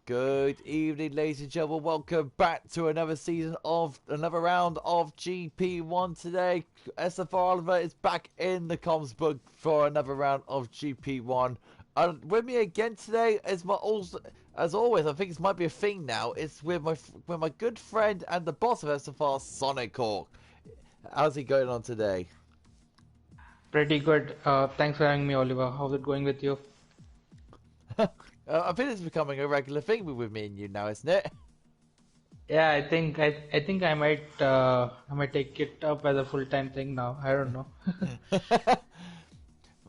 Good evening, ladies and gentlemen. Welcome back to another round of GP1 today. SFR Oliver is back in the comms book for another round of GP1. With me again today is as always, I think this might be a thing now. It's with my good friend and the boss of SFR, Sonic Hawk. How's he going on today? Pretty good. Thanks for having me, Oliver. How's it going with you? I think it's becoming a regular thing with me and you now, isn't it? Yeah, I think I might take it up as a full-time thing now. I don't know.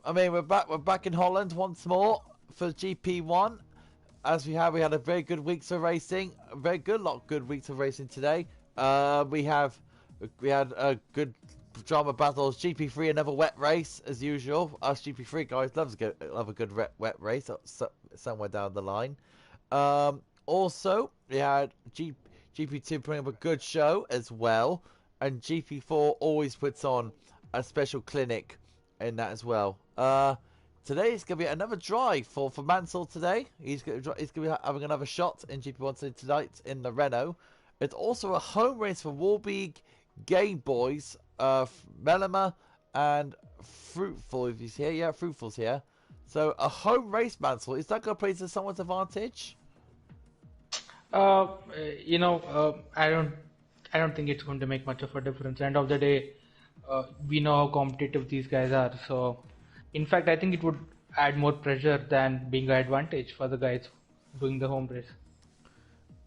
I mean, we're back in Holland once more for GP1. As we had a very good weeks of racing, a very good lot of good weeks of racing today. We had a good drama battles. GP3 another wet race as usual. Us GP3 guys love a good wet race somewhere down the line. Also we had GP2 putting up a good show as well, and GP4 always puts on a special clinic in that as well. Today it's gonna be another drive for Mansell today. He's gonna be having another shot in GP1 tonight in the Renault. It's also a home race for Warbeek, Game Boys, Melima, and Fruitful. If he's here, yeah, Fruitful's here. So a home race, Mansell. Is that gonna play to someone's advantage? Uh, I don't think it's going to make much of a difference. End of the day, we know how competitive these guys are. So, in fact, I think it would add more pressure than being an advantage for the guys doing the home race.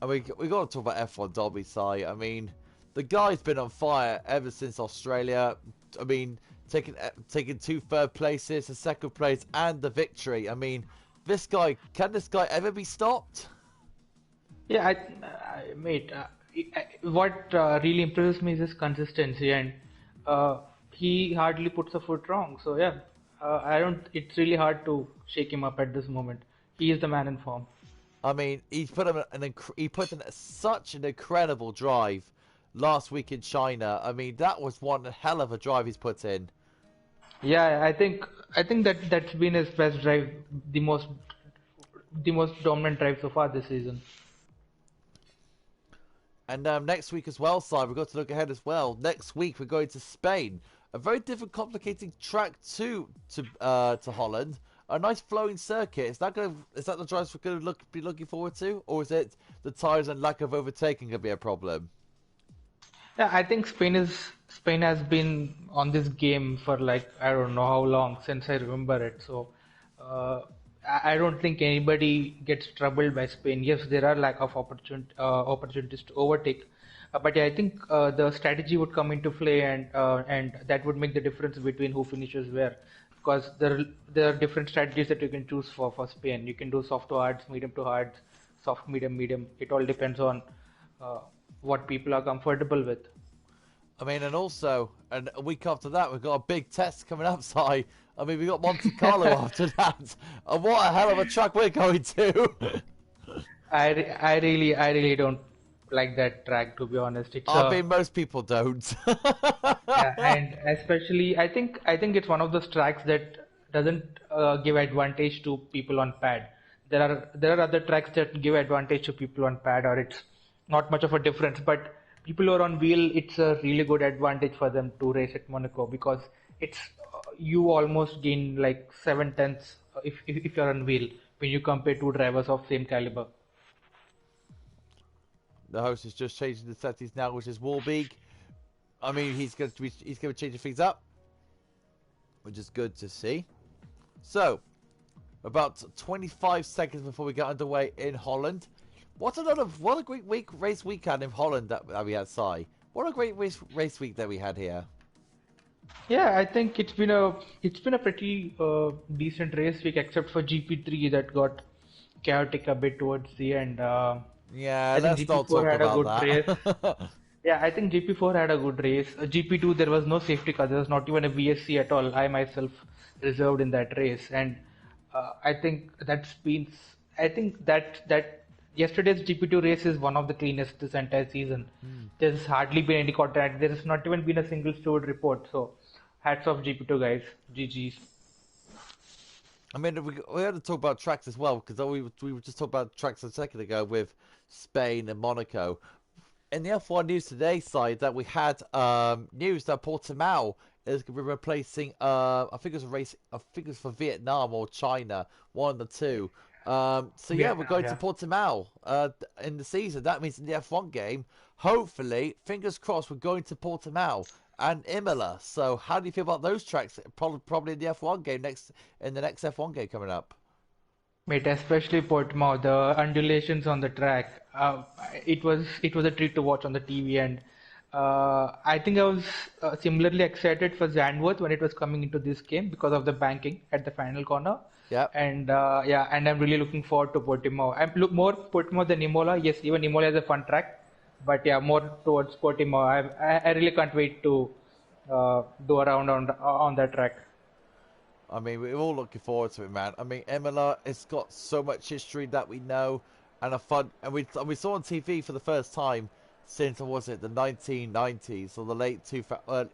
I mean, we got to talk about F1 Derby side. I mean, the guy's been on fire ever since Australia. I mean, taking two third places, a second place, and the victory. I mean, can this guy ever be stopped? Yeah, mate. What really impresses me is his consistency, and he hardly puts a foot wrong. So yeah, I don't. It's really hard to shake him up at this moment. He is the man in form. I mean, he put in such an incredible drive last week in China. I mean, that was one hell of a drive he's put in. Yeah, I think that's been his best drive, the most dominant drive so far this season. And next week as well, Si, we've got to look ahead as well. Next week we're going to Spain, a very different, complicated track to Holland. A nice flowing circuit. Is that the drives we're going to be looking forward to, or is it the tyres and lack of overtaking going to be a problem? Yeah, I think Spain has been on this game for like I don't know how long since I remember it. So I don't think anybody gets troubled by Spain. Yes, there are lack of opportunities to overtake, but yeah, I think the strategy would come into play, and that would make the difference between who finishes where. Because there are different strategies that you can choose for Spain. You can do soft to hards, medium to hards, soft, medium, medium. It all depends on uh, what people are comfortable with. I mean, and also, and a week after that, we've got a big test coming up, Si. I mean, we got Monte Carlo after that. And what a hell of a track we're going to. I really don't like that track, to be honest. It's I mean, most people don't. yeah, and especially I think it's one of those tracks that doesn't give advantage to people on pad. There are other tracks that give advantage to people on pad, or it's not much of a difference. But people who are on wheel, it's a really good advantage for them to race at Monaco because it's you almost gain like 7 tenths if you're on wheel when you compare two drivers of same caliber. The host is just changing the settings now, which is Warbeek. I mean, he's going to change things up, which is good to see. So, about 25 seconds before we get underway in Holland. What a great race weekend in Holland that we had, Si. What a great race week that we had here. Yeah, I think it's been a pretty decent race week, except for GP3 that got chaotic a bit towards the end. Yeah, I think let's not GP4 talk had a about good race. that. Yeah, I think GP4 had a good race. GP2 there was no safety car. There was not even a VSC at all. I myself reserved in that race, and I think that's been. I think that yesterday's GP2 race is one of the cleanest this entire season. There's hardly been any contact. There has not even been a single stored report. So, hats off GP2 guys. GG's. I mean, we had to talk about tracks as well because we were just talking about tracks a second ago with Spain and Monaco. In the F1 news today side that we had news that Portimao is going to be replacing I think it was a race, I think it was for Vietnam or China, one of the two. So yeah, we're Vietnam, going to yeah. Portimao in the season. That means in the F1 game, hopefully, fingers crossed, we're going to Portimao and Imola. So how do you feel about those tracks? Probably in the F1 game in the next F1 game coming up. Mate, especially Portimao, the undulations on the track. It was a treat to watch on the TV, and I think I was similarly excited for Zandvoort when it was coming into this game because of the banking at the final corner. Yep. And yeah, and I'm really looking forward to Portimao. I'm look more Portimao than Imola. Yes, even Imola is a fun track, but yeah, more towards Portimao. I really can't wait to do around on that track. I mean, we're all looking forward to it, man. I mean, Imola, it's got so much history that we know, and a fun. And we saw on TV for the first time since was it the 1990s or the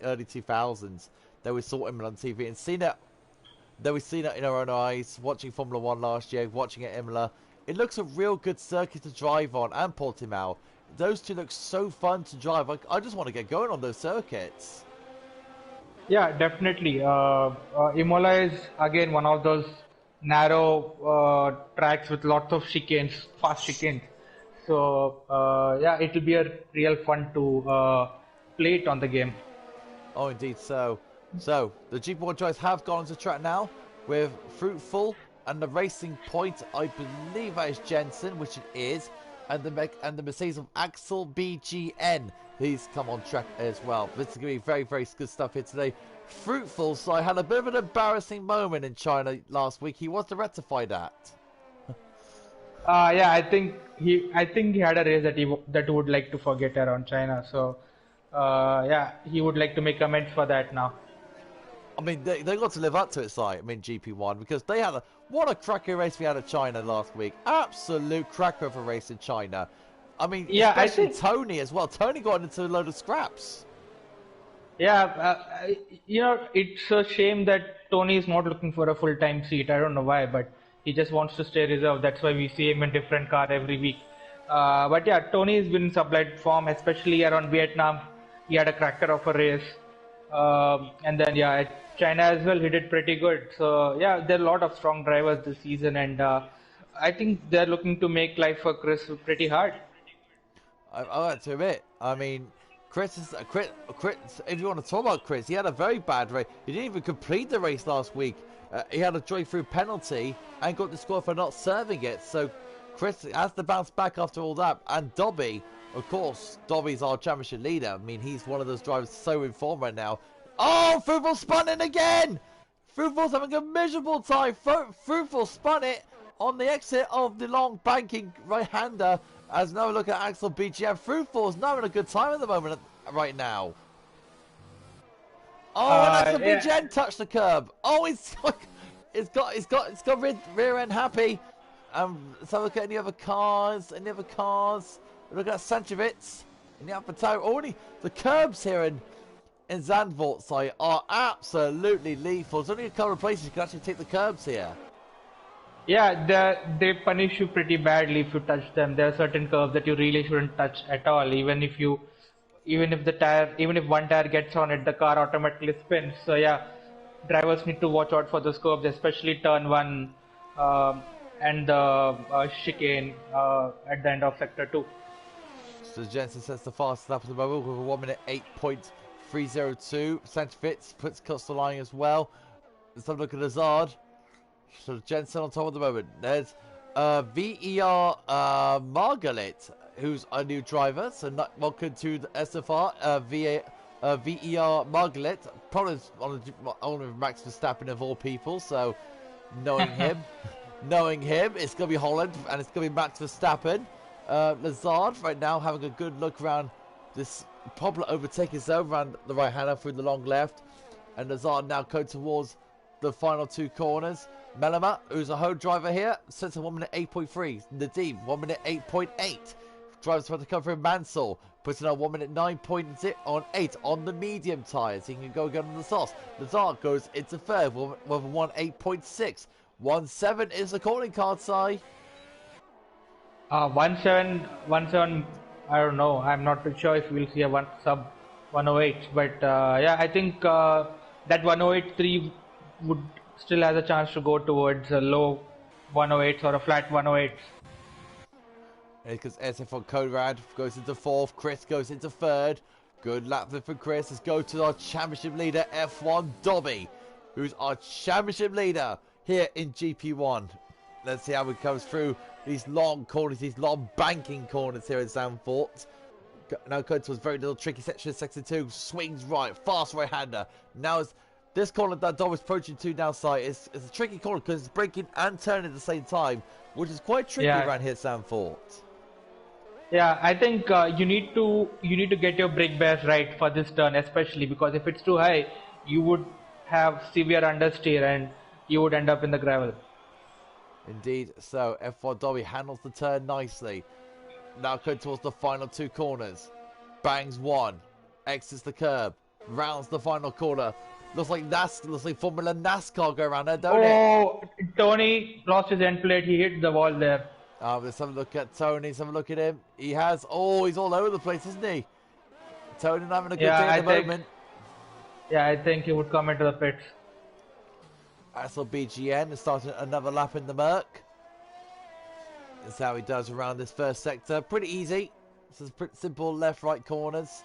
early 2000s that we saw Imola on TV and seen it. Then we've seen it in our own eyes, watching Formula One last year, watching it at Imola. It looks a real good circuit to drive on, and Portimao. Those two look so fun to drive. I just want to get going on those circuits. Yeah, definitely. Imola is again one of those narrow tracks with lots of chicanes, fast chicanes. So yeah, it will be a real fun to play it on the game. Oh, indeed. So the GP1 drivers have gone onto track now with Fruitful and the Racing Point. I believe that is Jensen, which it is, and the Mercedes of Axel BGN. He's come on track as well. This is going to be very, very good stuff here today. Fruitful, so I had a bit of an embarrassing moment in China last week. He wants to rectify that. Yeah, I think he had a race that he would like to forget around China. So yeah, he would like to make amends for that now. I mean, they got to live up to it, Si. I mean, GP1, because they had what a cracker race we had at China last week. Absolute cracker of a race in China. I mean, Yeah, I especially think. Tony as well. Tony got into a load of scraps. Yeah, it's a shame that Tony is not looking for a full-time seat. I don't know why, but he just wants to stay reserved. That's why we see him in different car every week. But yeah, Tony has been in sublime form, especially around Vietnam. He had a cracker of a race. And then yeah, at China as well, he did pretty good. So yeah, there are a lot of strong drivers this season, and I think they're looking to make life for Chris pretty hard. I have to admit, I mean, Chris, if you want to talk about Chris, he had a very bad race. He didn't even complete the race last week. He had a drive-through penalty and got disqualified for not serving it. So Chris has to bounce back after all that. And Dobby, of course, Dobby's our championship leader. I mean, he's one of those drivers so in form right now. Oh, Fruitful spun in again! Fruitful's having a miserable time. Fruitful spun it on the exit of the long banking right-hander. As now we look at Axel BGM. Fruitful's not having a good time at the moment right now. Oh, and Axel Yeah, BGM touched the curb. Oh, it's got rear end happy. Let's have a look at any other cars. Look at Sanchevitz in the Alpha Tower. Already the curbs here in Zandvoort site are absolutely lethal. There's only a couple of places you can actually take the curbs here. yeah, they punish you pretty badly if you touch them. There are certain curves that you really shouldn't touch at all. Even if one tire gets on it, the car automatically spins. So yeah, drivers need to watch out for those curves, especially turn one and the chicane at the end of sector 2. So Jensen sets the fastest lap of the moment with a 1 minute 8.302. Sanchevitz puts across the line as well. Let's have a look at Hazard. So Jensen on top of the moment. There's VER Margalit, who's a new driver. So welcome to the SFR. VER Margalit, probably on with Max Verstappen of all people. So knowing him, it's gonna be Holland and it's gonna be Max Verstappen. Lazard right now having a good look around this popular overtaking zone around the right hander through the long left, and Lazard now going towards the final two corners. Melema, who's a home driver here, sets a 1 minute 8.3. Nadim, 1 minute 8.8. Drivers trying to come through Mansell, puts in a 1 minute 9.8 on the medium tyres. He can go again on the sauce. Lazard goes into third with a 1 8.6. 1-7 is the calling card, Si. 1-7, 1-7. I don't know. I'm not too sure if we'll see a one sub 108, but yeah, I think that 108.3 would still has a chance to go towards a low 108s or a flat 108s. Because SF on Conrad goes into fourth, Chris goes into third. Good lap for Chris. Let's go to our championship leader, F1 Dobby, who's our championship leader here in GP1. Let's see how he comes through these long corners, these long banking corners here in Zandvoort. Now going towards very little tricky section, section 2, swings right, fast right-hander. Now it's this corner that Dobby's approaching to now, side. It's a tricky corner because it's braking and turning at the same time, which is quite tricky around here at Zandvoort. Yeah, I think you need to get your brake bears right for this turn, especially because if it's too high, you would have severe understeer and you would end up in the gravel. Indeed. So F1 Dobby handles the turn nicely. Now going towards the final two corners. Bangs one, exits the curb, rounds the final corner. Looks like Formula NASCAR go around there, don't it? Oh, Tony lost his end plate. He hit the wall there. Let's have a look at Tony. Let's have a look at him. He has. Oh, he's all over the place, isn't he? Tony having a good day at the moment. Yeah, I think he would come into the pits. Mansell BGN is starting another lap in the Merc. That's how he does around this first sector. Pretty easy. This is pretty simple left-right corners.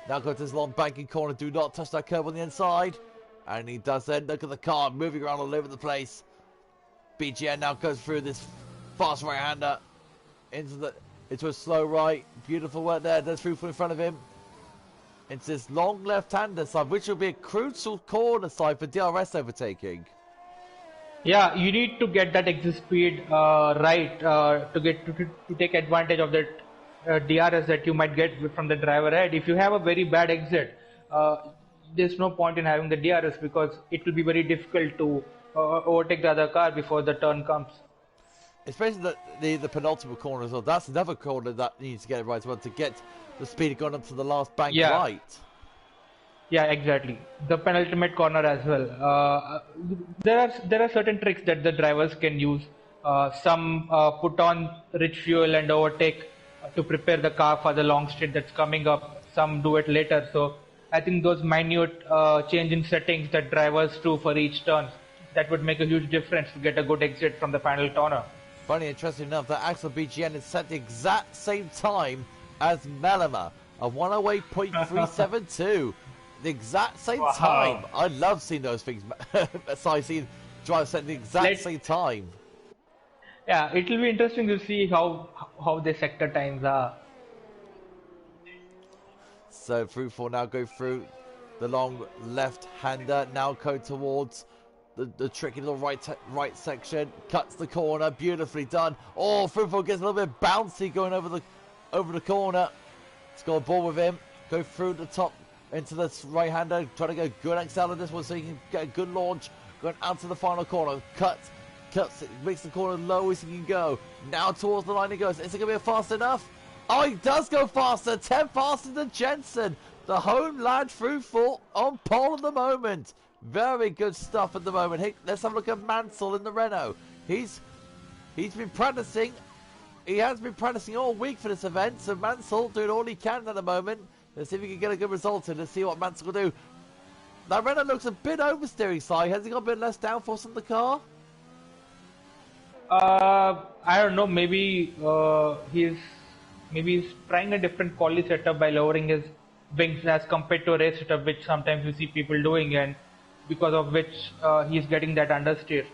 Now go to this long banking corner. Do not touch that curb on the inside. And he does then. Look at the car moving around all over the place. BGN now goes through this fast right-hander into a slow right. Beautiful work there. There's through in front of him. Into this long left-hander side, which will be a crucial corner side for DRS overtaking. Yeah, you need to get that exit speed right to take advantage of that DRS that you might get from the driver ahead. If you have a very bad exit, there's no point in having the DRS because it will be very difficult to overtake the other car before the turn comes. Especially the penultimate corner as well. That's another corner that needs to get it right as well to get the speed going up to the last bank right. Yeah, exactly. The penultimate corner as well. There are certain tricks that the drivers can use. Some put on rich fuel and overtake to prepare the car for the long straight that's coming up. Some do it later. So I think those minute change in settings that drivers do for each turn, that would make a huge difference to get a good exit from the final corner. Funny, interesting enough, that Axel BGN is set the exact same time as Melema, a 108.372. The exact same time. I love seeing those things. I see drivers set the exact same time. Yeah, it will be interesting to see how the sector times are. So through four now go through the long left-hander. Now go towards the tricky little right section. Cuts the corner. Beautifully done. Oh, through four gets a little bit bouncy going over the corner. Let's go on board with him. Go through the top into this right-hander. Trying to go good excel on this one so you can get a good launch. Going out to the final corner. Cuts it, makes the corner low as he can go. Now towards the line he goes. Is it going to be fast enough? Oh, he does go faster. 10 faster than Jensen. The home lad through full on pole at the moment. Very good stuff at the moment. Hey, let's have a look at Mansell in the Renault. He's been practicing. He has been practicing all week for this event. So Mansell doing all he can at the moment. Let's see if he can get a good result and let's see what Mansell will do. That Renault looks a bit oversteering side. Has he got a bit less downforce in the car? I don't know. Maybe he's trying a different quality setup by lowering his wings as compared to a race setup, which sometimes you see people doing, and because of which he's getting that understeer.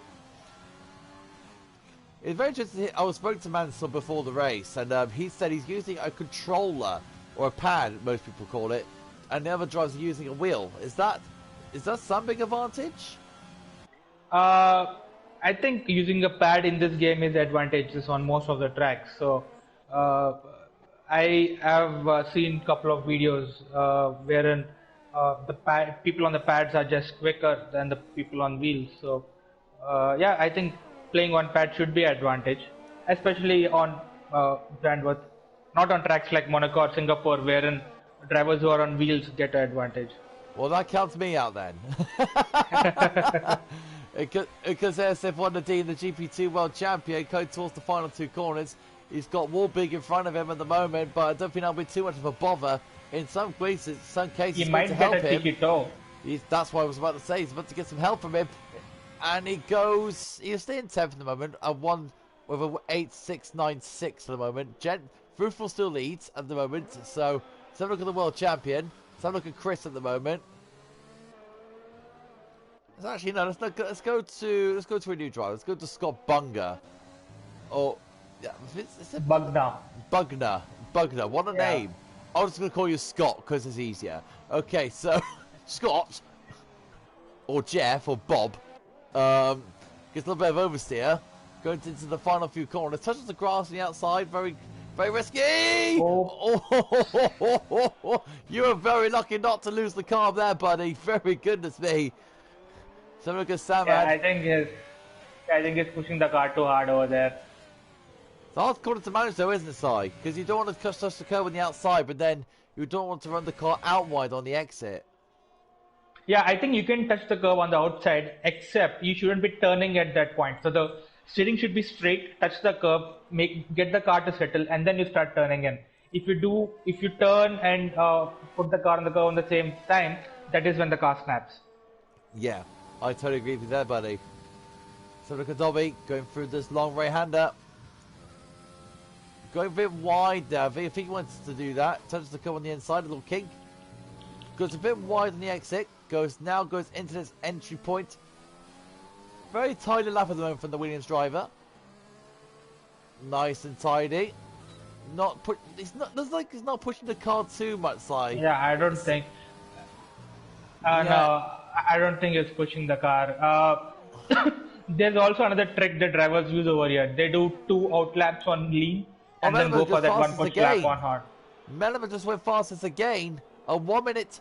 It's very interesting. I spoke to Mansell before the race, and he said he's using a controller or a pad, most people call it, and the other drivers are using a wheel. Is that some big advantage? I think using a pad in this game is advantageous on most of the tracks. So I have seen a couple of videos wherein people on the pads are just quicker than the people on wheels. So yeah, I think playing on pad should be an advantage, especially on Zandvoort, not on tracks like Monaco or Singapore, wherein drivers who are on wheels get an advantage. Well, that counts me out then. Because SF1D, the GP2 World Champion, going towards the final two corners. He's got Warburg in front of him at the moment, but I don't think that'll be too much of a bother. In some cases, He it's going might to get help a him. tiki toe. That's what I was about to say. He's about to get some help from him. And he's staying 10th at the moment. A 1 with a 8.696 for the moment. Fruitful still leads at the moment. So let's have a look at the world champion. Let's have a look at Chris at the moment. Actually, no. Let's go to a new driver. Let's go to Scott Bunger. Oh, yeah. Bugna. Bugner. What a name. I'm just going to call you Scott because it's easier. Okay, so Scott or Jeff or Bob gets a little bit of oversteer. Going into the final few corners. Touches the grass on the outside. Very, very risky. Oh. You were very lucky not to lose the car there, buddy. Very goodness me. So look at Sam. Yeah, I think he's pushing the car too hard over there. It's a hard corner to manage though, isn't it, Si? Because you don't want to touch the curb on the outside, but then you don't want to run the car out wide on the exit. Yeah, I think you can touch the curb on the outside, except you shouldn't be turning at that point. So the steering should be straight, touch the curb, get the car to settle, and then you start turning in. If you turn and put the car on the curb on the same time, that is when the car snaps. Yeah, I totally agree with you there, buddy. So look at Dobby going through this long right-hander. Going a bit wide there. I think he wants to do that. Touches the curb on the inside, a little kink. Goes a bit wide on the exit. Goes into this entry point. Very tidy lap at the moment from the Williams driver. Nice and tidy. He's not pushing the car too much, Si. Yeah, I don't think. No, I don't think it's pushing the car. There's also another trick the drivers use over here. They do 2 out laps on lean and then go for that 1 push lap on hard. Melliman just went fastest again. A 1 minute.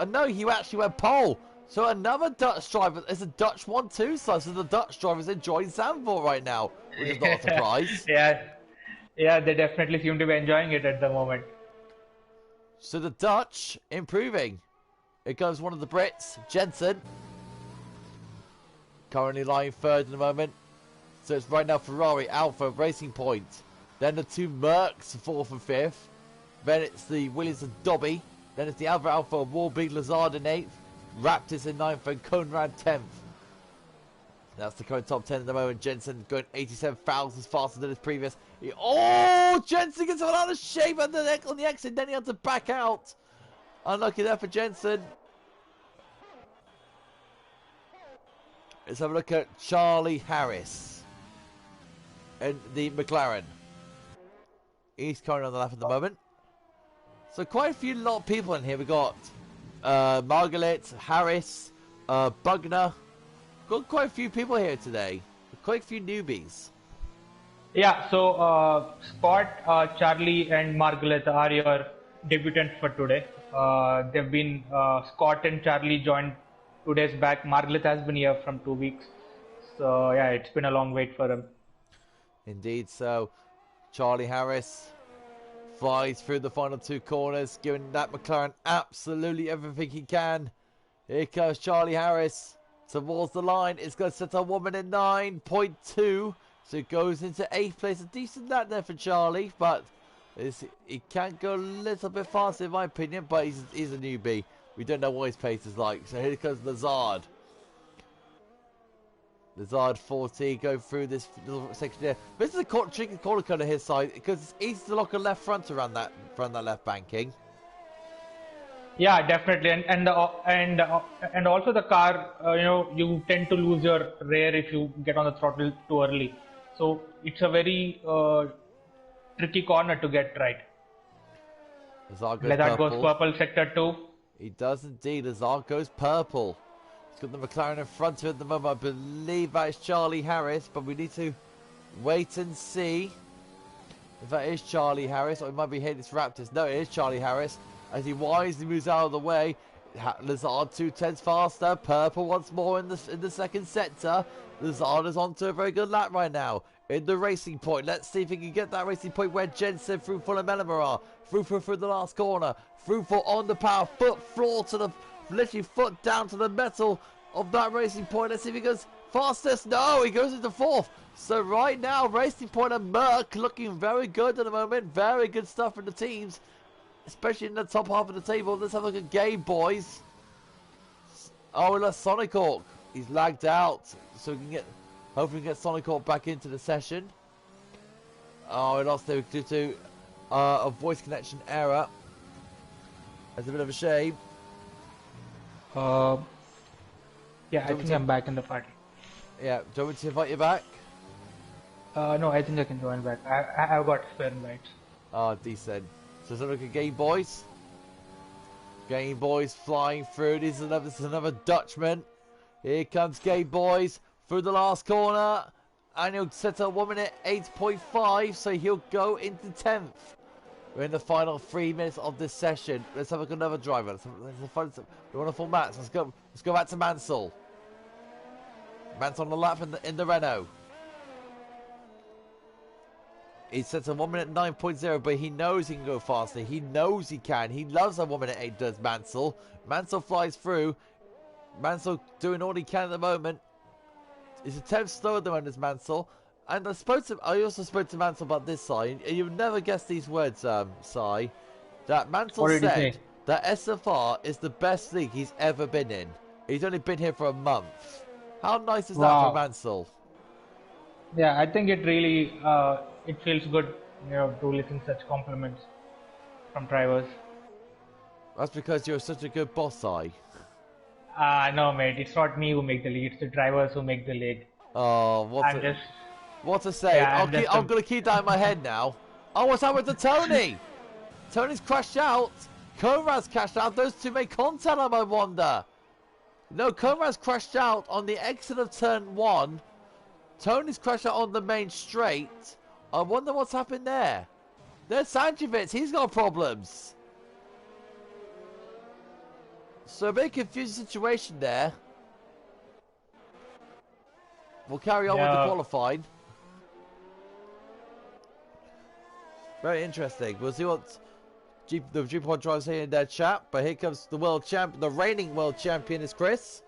No, he actually went pole. So another Dutch driver. It's a Dutch one too. So the Dutch driver's enjoying Zandvoort right now, which is not a surprise. Yeah, they definitely seem to be enjoying it at the moment. So the Dutch improving. Here comes one of the Brits, Jensen. Currently lying third in the moment. So it's right now Ferrari, Alpha, Racing Point. Then the 2 Mercs, 4th and 5th. Then it's the Williams and Dobby. Then it's the Alpha, Warburg, Lazard in 8th. Raptors in 9th and Conrad 10th. That's the current top 10 at the moment. Jensen going 87 thousandths faster than his previous. Jensen gets out of shape on the exit. Then he had to back out. Unlucky there for Jensen. Let's have a look at Charlie Harris and the McLaren. He's currently on the lap at the moment. So quite a few lot of people in here. We got Margaret, Harris, Bugner. Got quite a few people here today. Quite a few newbies. Yeah, so Scott, Charlie and Margaret are your debutants for today. They've been Scott and Charlie joined 2 days back. Margaret has been here from 2 weeks. So yeah, it's been a long wait for him. Indeed. So Charlie Harris flies through the final 2 corners, giving that McLaren absolutely everything he can. Here comes Charlie Harris towards the line. It's going to set a woman in 9.2. So it goes into 8th place. A decent lap there for Charlie, but he can go a little bit faster in my opinion, but he's a newbie. We don't know what his pace is like. So here comes Lazard. Lazard 40, go through this little section here. This is a tricky corner cut on his side because it's easy to lock a left front around that left banking. Yeah, definitely, and also the car, you tend to lose your rear if you get on the throttle too early. So it's a very tricky corner to get right. Lazard goes purple, sector 2. He does indeed. Lazard goes purple. He's got the McLaren in front of him at the moment. I believe that is Charlie Harris, but we need to wait and see if that is Charlie Harris, or it might be Hades Raptors. No, it is Charlie Harris. As he wisely moves out of the way, Lazard 2/10 faster. Purple once more in the second sector. Lazard is onto a very good lap right now in the racing point. Let's see if he can get that racing point where Jensen, Fruitful and Mellimer are. Fruitful through the last corner. Fruitful on the power, foot floor to the, literally foot down to the metal of that racing point. Let's see if he goes Fastest, no, he goes into 4th. So right now, Racing Point and Merck looking very good at the moment. Very good stuff for the teams, especially in the top half of the table. Let's have a look at Game Boys. Oh, and that's Sonic Hawk. He's lagged out, so we can get, hopefully we can get Sonic Hawk back into the session. Oh, we lost there due to a voice connection error. That's a bit of a shame. Yeah, I think I'm back in the party. Yeah, do you want me to invite you back? No, I think I can join back. I've got spare invites. Oh, decent. So let's have a look at Game Boys. Game Boys flying through. This is another Dutchman. Here comes Game Boys through the last corner. And he'll set a 1 minute 8.5, so he'll go into 10th. We're in the final 3 minutes of this session. Let's have a look at another driver. Let's find some wonderful mats. Let's go back to Mansell. Mansell on the lap in the Renault. He sets a 1 minute 9.0, but he knows he can go faster. He knows he can. He loves a 1 minute 8, does Mansell. Mansell flies through. Mansell doing all he can at the moment. He's a 10th slower than this Mansell. And I also spoke to Mansell about this, Si. You would never guess these words, Si. That Mansell said that SFR is the best league he's ever been in. He's only been here for a month. How nice is that for Mansell? Yeah, I think it really it feels good, to listen to such compliments from drivers. That's because you're such a good boss, Si. No, mate, it's not me who make the league. It's the drivers who make the league. Oh, what to say? Yeah, I'm going to keep that in my head now. Oh, what's happened to Tony? Tony's crashed out. Conrad's crashed out. Those two made contact, I wonder. No, Conrad's crashed out on the exit of turn 1. Tony's crashed out on the main straight. I wonder what's happened there. There's Sanchevitz. He's got problems. So a bit confusing situation there. We'll carry on with the qualifying. Very interesting. We'll see what the GP1 drivers here in their chat. But here comes the world champion, the reigning world champion is Chris.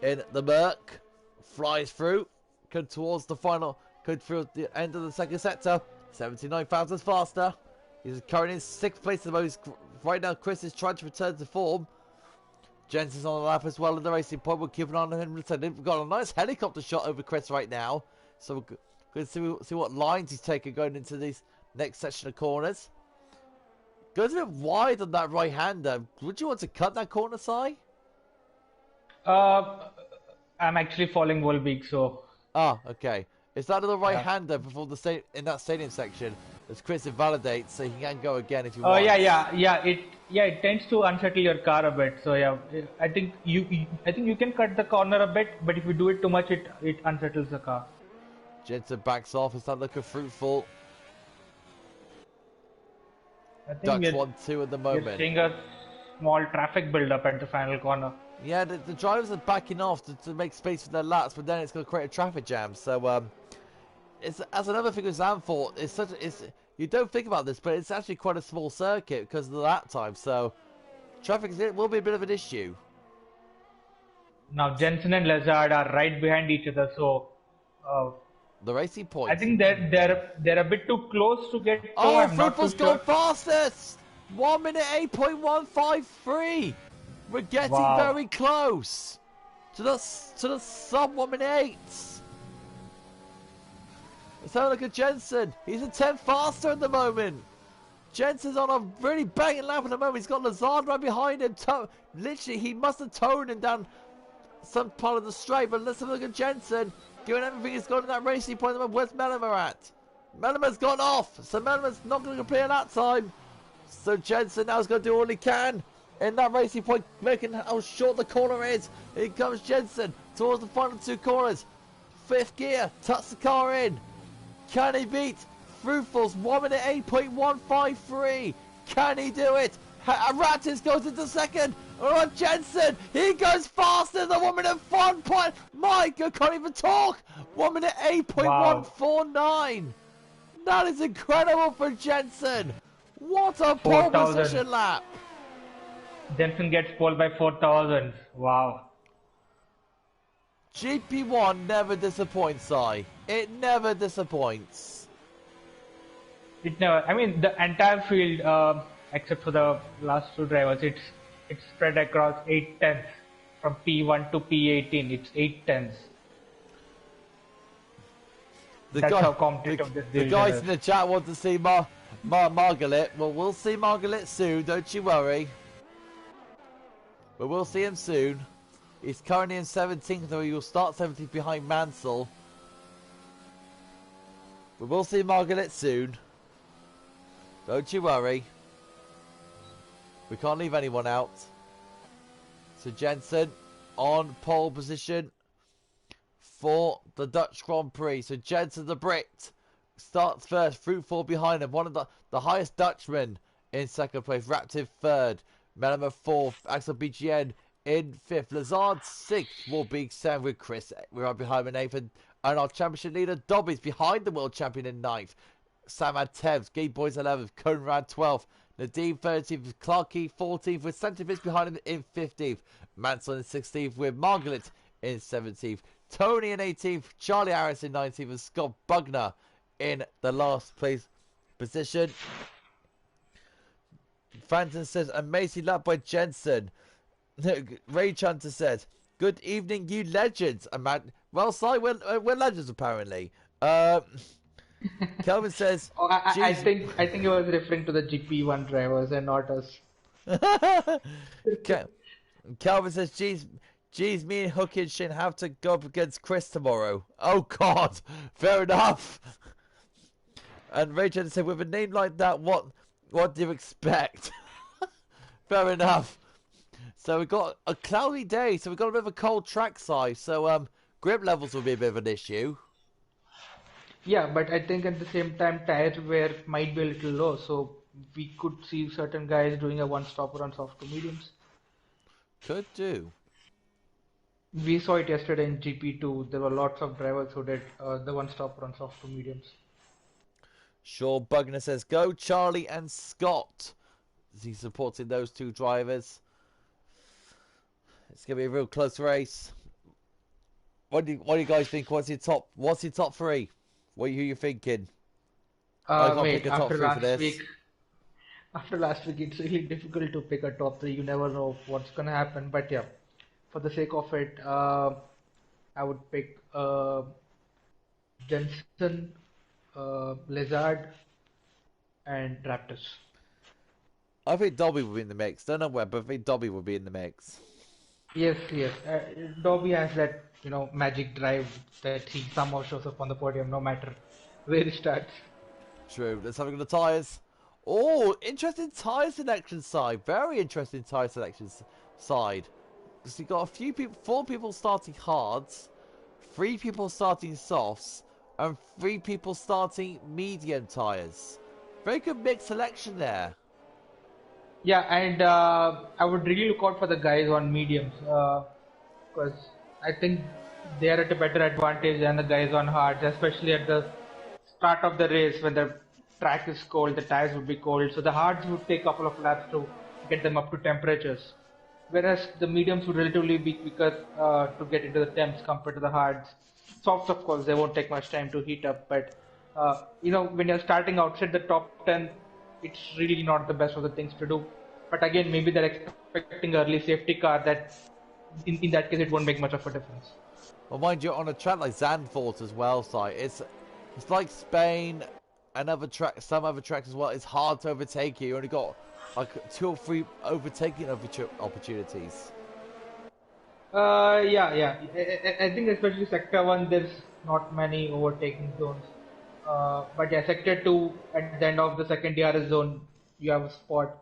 In the Merc. Flies through. Come towards the final. Come through the end of the second sector. 79,000 faster. He's currently in 6th place at the moment. Right now, Chris is trying to return to form. Jensen's on the lap as well in the Racing Point. We'll keep an eye on him. We've got a nice helicopter shot over Chris right now. So we're going to see what lines he's taking going into these next section of corners. Goes a bit wide on that right-hander. Would you want to cut that corner, Si? I'm actually following Volbeek, so... Ah, okay. Is that the right-hander before in that stadium section? As Chris invalidates, so he can go again if you want. It tends to unsettle your car a bit. So yeah, I think you can cut the corner a bit, but if you do it too much, it unsettles the car. Jensen backs off. Is that looking fruitful? I think Dutch 1-2 at the moment. You're seeing a small traffic build-up at the final corner. Yeah, the drivers are backing off to make space for their laps, but then it's going to create a traffic jam. So it's as another thing with Zandvoort, you don't think about this, but it's actually quite a small circuit because of the lap time. So traffic will be a bit of an issue. Now Jensen and Lazard are right behind each other, so the Racing Point. I think they're a bit too close to get. Oh, Fruitful's gone fastest. 1 minute 8.153. We're getting very close to the sub 1 minute 8. Let's have a look at Jensen. He's a 10 faster at the moment. Jensen's on a really banging lap at the moment. He's got Lazard right behind him. Literally, he must have towed him down some part of the straight. But let's have a look at Jensen. Doing everything he's got in that Racing Point. Where's Mellimer at? Mellimer's gone off. So Mellimer's not going to complete that time. So Jensen now's going to do all he can in that Racing Point, making how short the corner is. Here comes Jensen towards the final 2 corners. 5th gear, tucks the car in. Can he beat Fruitful's 1 minute 8.153? Can he do it? Ratis goes into 2nd. Oh, Jensen, he goes faster than 1 minute 1 point. My God, can't even talk. 1 minute 8.149. That is incredible for Jensen. What a pole position lap. Jensen gets pole by 4,000. Wow. GP1 never disappoints, Si. It never disappoints. It never. I mean, the entire field, except for the last two drivers, it's spread across 8 tenths from P1 to P18. It's 8 tenths. That's how competitive this the division guys is. in the chat want to see Margaret. Well, we'll see Margaret soon. Don't you worry. But we'll see him soon. He's currently in 17th, though he will start 17th behind Mansell. But we'll see Margaret soon. Don't you worry. We can't leave anyone out. So Jensen on pole position for the Dutch Grand Prix. So Jensen the Brit starts first, Fruitful behind him. One of the highest Dutchmen in second place. Raptive third. Melema fourth. Axel BGN in fifth. Lazard sixth. Warbeek seventh with Chris. We're right behind him in eighth. And our championship leader Dobby's behind the world champion in ninth. Samad 10th, Gay Boys 11th, Conrad 12th, Nadeem 13th, Clarkey 14th, with Centrifuge behind him in 15th, Mansell in 16th, with Margaret in 17th, Tony in 18th, Charlie Harris in 19th, and Scott Bugner in the last place position. Phantom says, amazing lap by Jensen. Rage Hunter says, good evening, you legends. Well, Si, we're legends apparently. Kelvin says, Oh, I think he was referring to the GP1 drivers and not us. Kelvin says, geez, me and Hooky and Shin have to go up against Chris tomorrow. Oh God, fair enough. And Rachel said, with a name like that, what do you expect? Fair enough. So we got a cloudy day, so we got a bit of a cold track size. So grip levels will be a bit of an issue. Yeah, but I think at the same time tire wear might be a little low, so we could see certain guys doing a one-stopper on soft to mediums. Could do. We saw it yesterday in GP2. There were lots of drivers who did the one-stopper on soft to mediums. Sure, Bugner says, go Charlie and Scott. He's supporting those two drivers. It's going to be a real close race. What do you guys think? What's your top three? Who are you thinking? Mate, after last week, it's really difficult to pick a top three. You never know what's gonna happen. But yeah, for the sake of it, I would pick Jensen, Lizard, and Raptors. I think Dobby will be in the mix. Don't know where, but I think Dobby will be in the mix. Yes. Dobby has that magic drive that he somehow shows up on the podium no matter where he starts. True. Let's have a look at the tyres. Oh, interesting tyre selection side. Very interesting tyre selection side. So you've got four people starting hards, 3 people starting softs, and 3 people starting medium tyres. Very good mixed selection there. Yeah, and I would really look out for the guys on mediums because I think they are at a better advantage than the guys on hards, especially at the start of the race when the track is cold, the tires would be cold. So the hards would take a couple of laps to get them up to temperatures, whereas the mediums would relatively be quicker to get into the temps compared to the hards. Softs, of course, they won't take much time to heat up, but when you're starting outside the top 10, it's really not the best of the things to do. But again, maybe they're expecting early safety car that in that case it won't make much of a difference. Well, mind you, on a track like Zandvoort as well, it's like Spain and some other tracks as well. It's hard to overtake you. You only got like 2 or 3 overtaking opportunities. Yeah. I think especially Sector 1, there's not many overtaking zones. But yeah, Sector 2, at the end of the second DRS zone, you have a spot.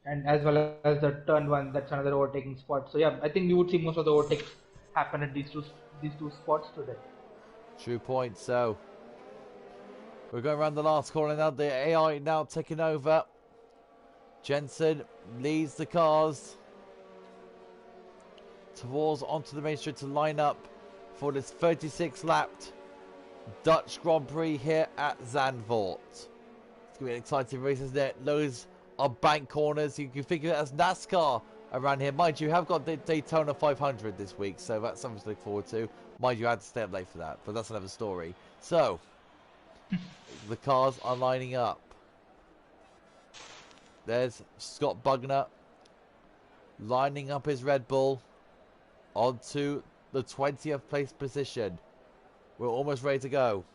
And as well as the turn 1, that's another overtaking spot. So yeah, I think you would see most of the overtakes happen at these two spots today. True point. So we're going around the last corner now. The AI now taking over. Jensen leads the cars towards onto the main street to line up for this 36-lapped Dutch Grand Prix here at Zandvoort. It's going to be an exciting race, isn't it? Loads of bank corners. You can think of it as NASCAR around here. Mind you, have got the Daytona 500 this week, so that's something to look forward to. Mind you, I had to stay up late for that, but that's another story. So, the cars are lining up. There's Scott Bugner lining up his Red Bull onto the 20th place position. We're almost ready to go.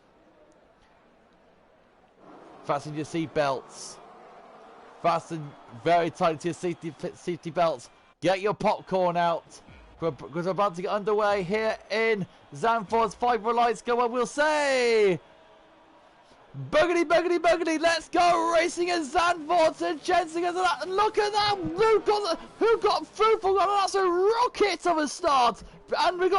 Fasten your seat belts. Fasten very tight to your safety belts. Get your popcorn out. Because we're about to get underway here in Zandvoort's Fiber Lights Go on, we'll say. Boogity, boogity, boogity, let's go racing in Zandvoort and Jensen gets that. Look at that, who got through for that? That's a rocket of a start. And we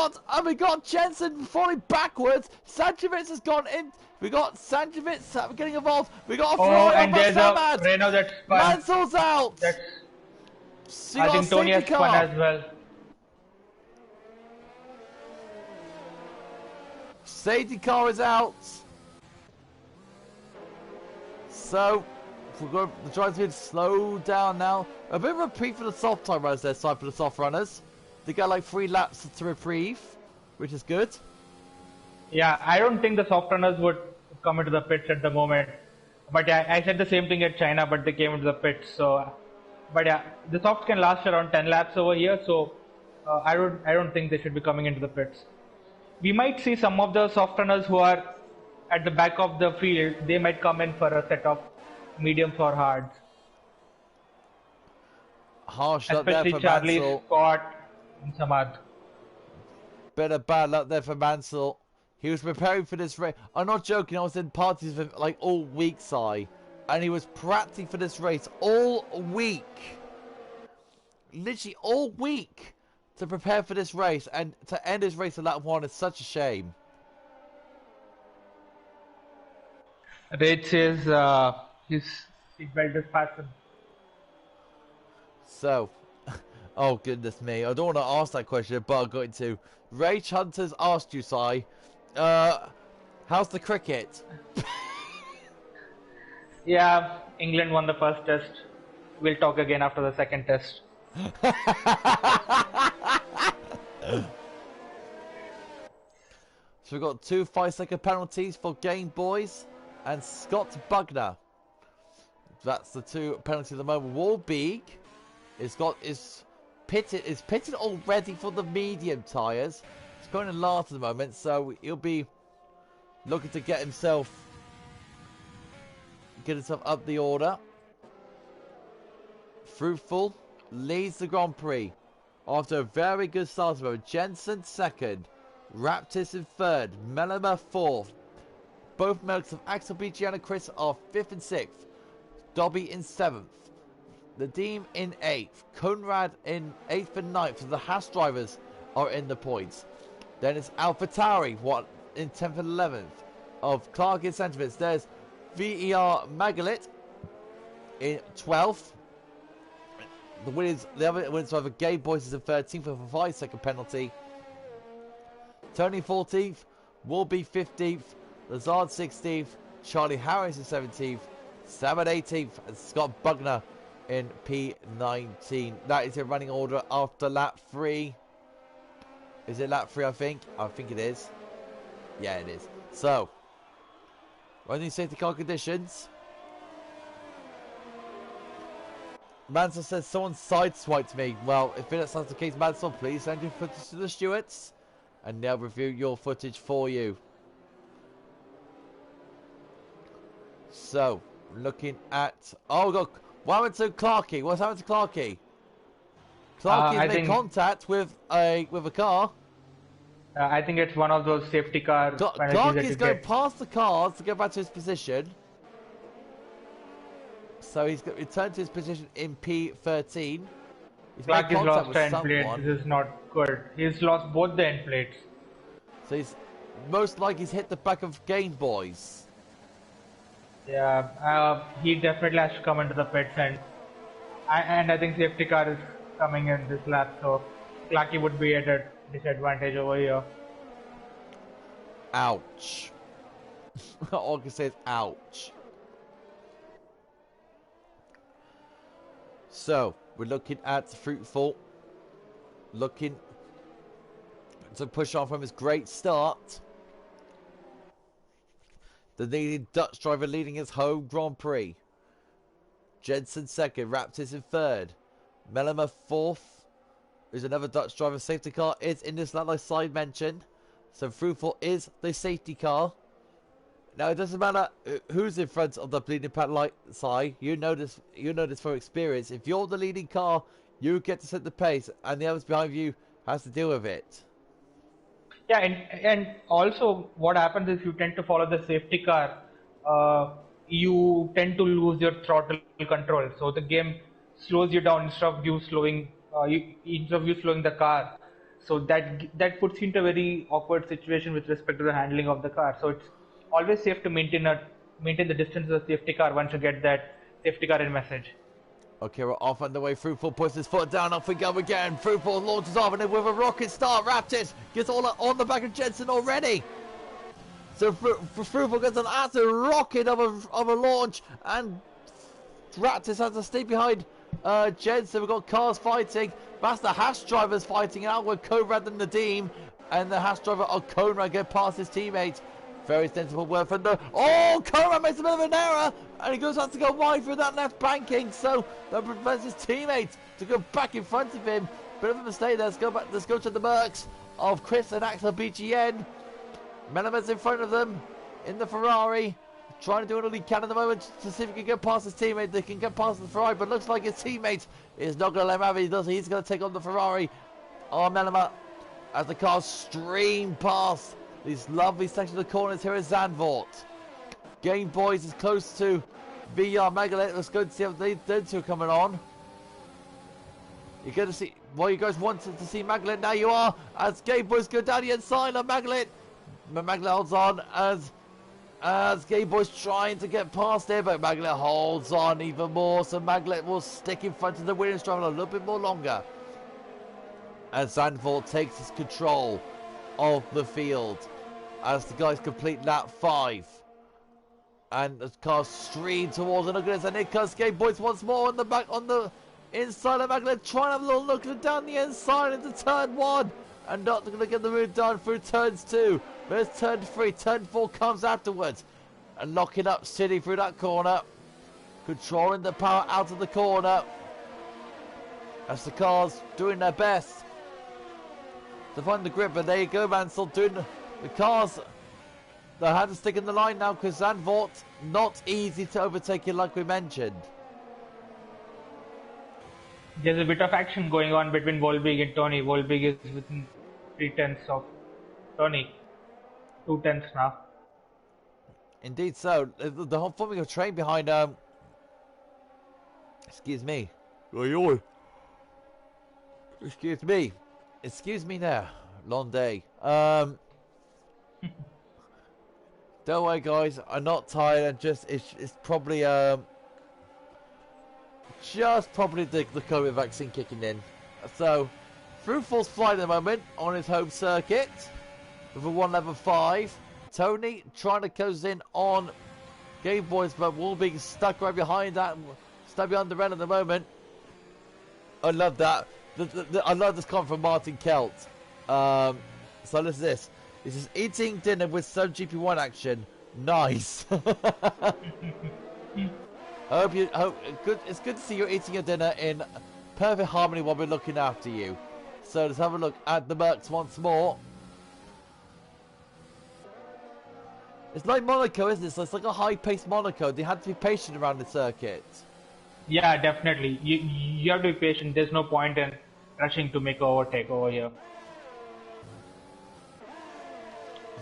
got Jensen falling backwards. Sanchevitz has gone in. We got Sanchevitz getting involved. We got a fly and over there's Samad. a Renault that's spun. Mansell's out. So I think Tony has spun as well. Safety car is out. So, the driver's going to slow down now. A bit of a reprieve for the soft time runners there, side for the soft runners. They got like 3 laps to reprieve, which is good. Yeah, I don't think the soft runners would come into the pits at the moment. But yeah, I said the same thing at China, but they came into the pits. So, but yeah, the softs can last around 10 laps over here. So, I don't think they should be coming into the pits. We might see some of the soft runners who are at the back of the field. They might come in for a set of mediums or hards. Harsh luck there Especially for Charlie, Mansell. Scott, and Samad. Bit of bad luck there for Mansell. He was preparing for this race. I'm not joking. I was in parties with him like all week, Si, and he was practicing for this race all week. Literally all week to prepare for this race, and to end his race at lap 1 is such a shame. Rage says his seatbelt is fastened. So, oh goodness me, I don't want to ask that question, but I'm going to. Rage Hunters asked you, Si, how's the cricket? Yeah, England won the first test. We'll talk again after the second test. So we've got 2 5-second penalties for Game Boys and Scott Bugner. That's the 2 penalties at the moment. Warbeek is pitted already for the medium tyres. He's going in last at the moment, so he'll be looking to get himself up the order. Fruitful leads the Grand Prix after a very good start. Jensen second, Raptis in third, Melema fourth. Both milks of Axel Bici and Chris are 5th and 6th. Dobby in 7th. Nadim in 8th. Conrad in 8th and 9th. So the Haas drivers are in the points. Then it's AlphaTauri in 10th and 11th. Of Clark in Sanchevitz. There's VER Magalit in 12th. The other winners are Gabe Boyce is in 13th with a 5-second penalty. Tony 14th. Warby 15th. Lazard 16th, Charlie Harris in 17th, Sam at 18th, and Scott Bugner in P19. That is your running order after lap 3. Is it lap 3, I think? I think it is. Yeah, it is. So, running safety car conditions. Mansell says someone sideswiped me. Well, if that's the case, Mansell, please send your footage to the stewards, and they'll review your footage for you. So, looking at... Oh, look. What happened to Clarkey? What's happened to Clarkey? Clarkey's made contact with a car. I think it's one of those safety car penalties. Clarkey's going past the cars to go back to his position. So he's got returned to his position in P13. He's Clarkey's lost end plates. This is not good. He's lost both the end plates. So he's most likely he's hit the back of Game Boys. Yeah, he definitely has to come into the pits, and I think safety car is coming in this lap, so Clarkey would be at a disadvantage over here. Ouch. All I can say is ouch. So, we're looking at Fruitful. Looking to push on from his great start. The leading Dutch driver leading his home Grand Prix. Jensen second, Raptis in third. Mellema fourth. There's another Dutch driver. Safety car is in this lap, like side mentioned. So Fruitful is the safety car. Now it doesn't matter who's in front of the bleeding pad light side. You know this from experience. If you're the leading car, you get to set the pace, and the others behind you has to deal with it. Yeah, and also what happens is you tend to follow the safety car, you tend to lose your throttle control. So the game slows you down instead of you slowing the car. So that puts you into a very awkward situation with respect to the handling of the car. So it's always safe to maintain the distance of the safety car once you get that safety car in message. Okay, we're off on the way. Fruitful puts his foot down. Off we go again. Fruitful launches off, and then with a rocket start, Raptis gets all on the back of Jensen already. So Fruitful gets an absolute rocket of a launch, and Raptis has to stay behind Jensen. We've got cars fighting. That's the Haas drivers fighting out with Conrad and Nadim, and the Haas driver of Conrad get past his teammate. Very sensible work from the... Oh, Conrad makes a bit of an error, and he goes out to go wide through that left banking, so that prevents his teammate to go back in front of him. Bit of a mistake there. Let's go to the Mercs of Chris and Axel BGN. Mellema's in front of them in the Ferrari, trying to do what he can at the moment to see if he can get past his teammate. They can get past the Ferrari, but looks like his teammate is not going to let him have it. He does. He's going to take on the Ferrari. Oh, Mellema, as the cars stream past these lovely sections of the corners here at Zandvoort. Game Boys is close to VR Megalith. Let's go to see how they two are coming on. You're going to see... Well, you guys wanted to see Megalith. Now you are. As Game Boys go down the inside of Megalith. Megalith holds on as Game Boys trying to get past there. But Megalith holds on even more. So Megalith will stick in front of the Williams driver a little bit more longer. As Zandvoort takes his control of the field as the guys complete lap 5, and the cars stream towards and look at this, and here comes Game Boys once more on the back on the inside of Magdalene, trying to have a little look down the inside into turn 1, and not going to get the move done through turns 2. There's turn 3, turn 4 comes afterwards, and locking up City through that corner, controlling the power out of the corner as the cars doing their best to find the grip. But there you go, Mansell doing the cars that had to stick in the line now, because Zandvoort not easy to overtake it like we mentioned. There's a bit of action going on between Volbig and Tony. Volbig is within 3/10 of Tony. 2/10 now. Indeed so. The whole forming of train behind excuse me. Excuse me there. Long day. Don't worry guys, I'm not tired, and just it's probably just probably the COVID vaccine kicking in. So Fruitful's flying at the moment on his home circuit with a 111.5. Tony trying to close in on Game Boys, but will be stuck right behind that, stuck behind the red at the moment. I love that. I love this comment from Martin Kelt. So listen to this. This is eating dinner with some GP1 action. Nice. It's good to see you eating your dinner in perfect harmony while we're looking after you. So let's have a look at the Mercs once more. It's like Monaco, isn't it? So it's like a high-paced Monaco. They had to be patient around the circuit. Yeah, definitely. You have to be patient. There's no point in rushing to make an overtake over here.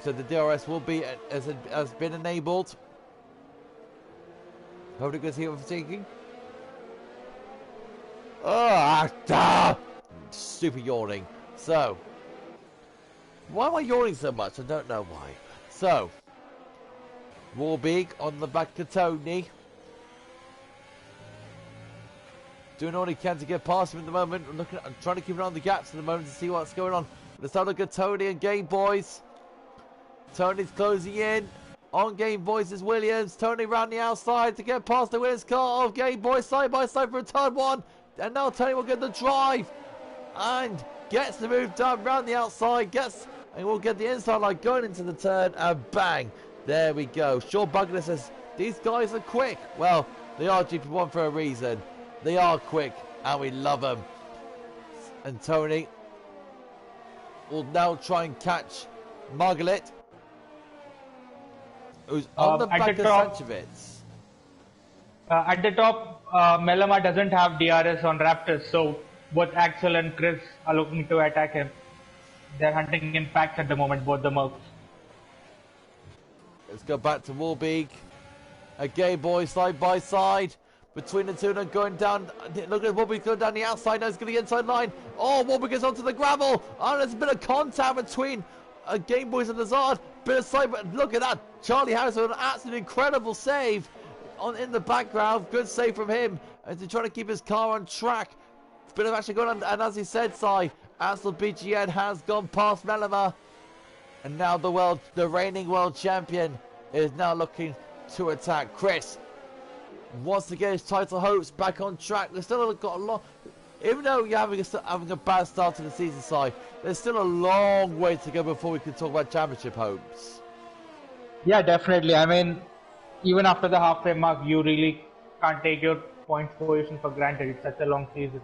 So the DRS will be has been enabled. Hopefully you can see what we're thinking. Stupid yawning. So, why am I yawning so much? I don't know why. So, Warbeek on the back of Tony. Doing all he can to get past him at the moment. I'm trying to keep an eye on the gaps at the moment to see what's going on. Let's have a look at Tony and Game Boys. Tony's closing in on Game Boys is Williams. Tony round the outside to get past the Williams car of Game Boys side by side for turn 1. And now Tony will get the drive. And gets the move done round the outside. And we'll get the inside line going into the turn. And bang. There we go. Sean Bugler says, these guys are quick. Well, they are GP1 for a reason. They are quick. And we love them. And Tony will now try and catch Margaret, who's on the back of Sanchevitz. At the top, Melema doesn't have DRS on Raptors, so both Axel and Chris are looking to attack him. They're hunting in packs at the moment, both the Mercs. Let's go back to Warbeek. Again, boys, side by side. Between the two, and going down. Look at Warbeek going down the outside. Now he's going to the inside line. Oh, Warbeek gets onto the gravel. Oh, there's a bit of contact between Game Boys and Lazard. Bit of side, but look at that. Charlie Harris with an absolutely incredible save in the background. Good save from him. As he's trying to keep his car on track. Bit of action going on. And as he said, Si, Ansel BGN has gone past Melema. And now the reigning world champion is now looking to attack. Chris wants to get his title hopes back on track. They've still got a lot. Even though you're having a bad start to the season side, there's still a long way to go before we can talk about championship hopes. Yeah, definitely. I mean, even after the halfway mark, you really can't take your points position for granted. It's such a long season.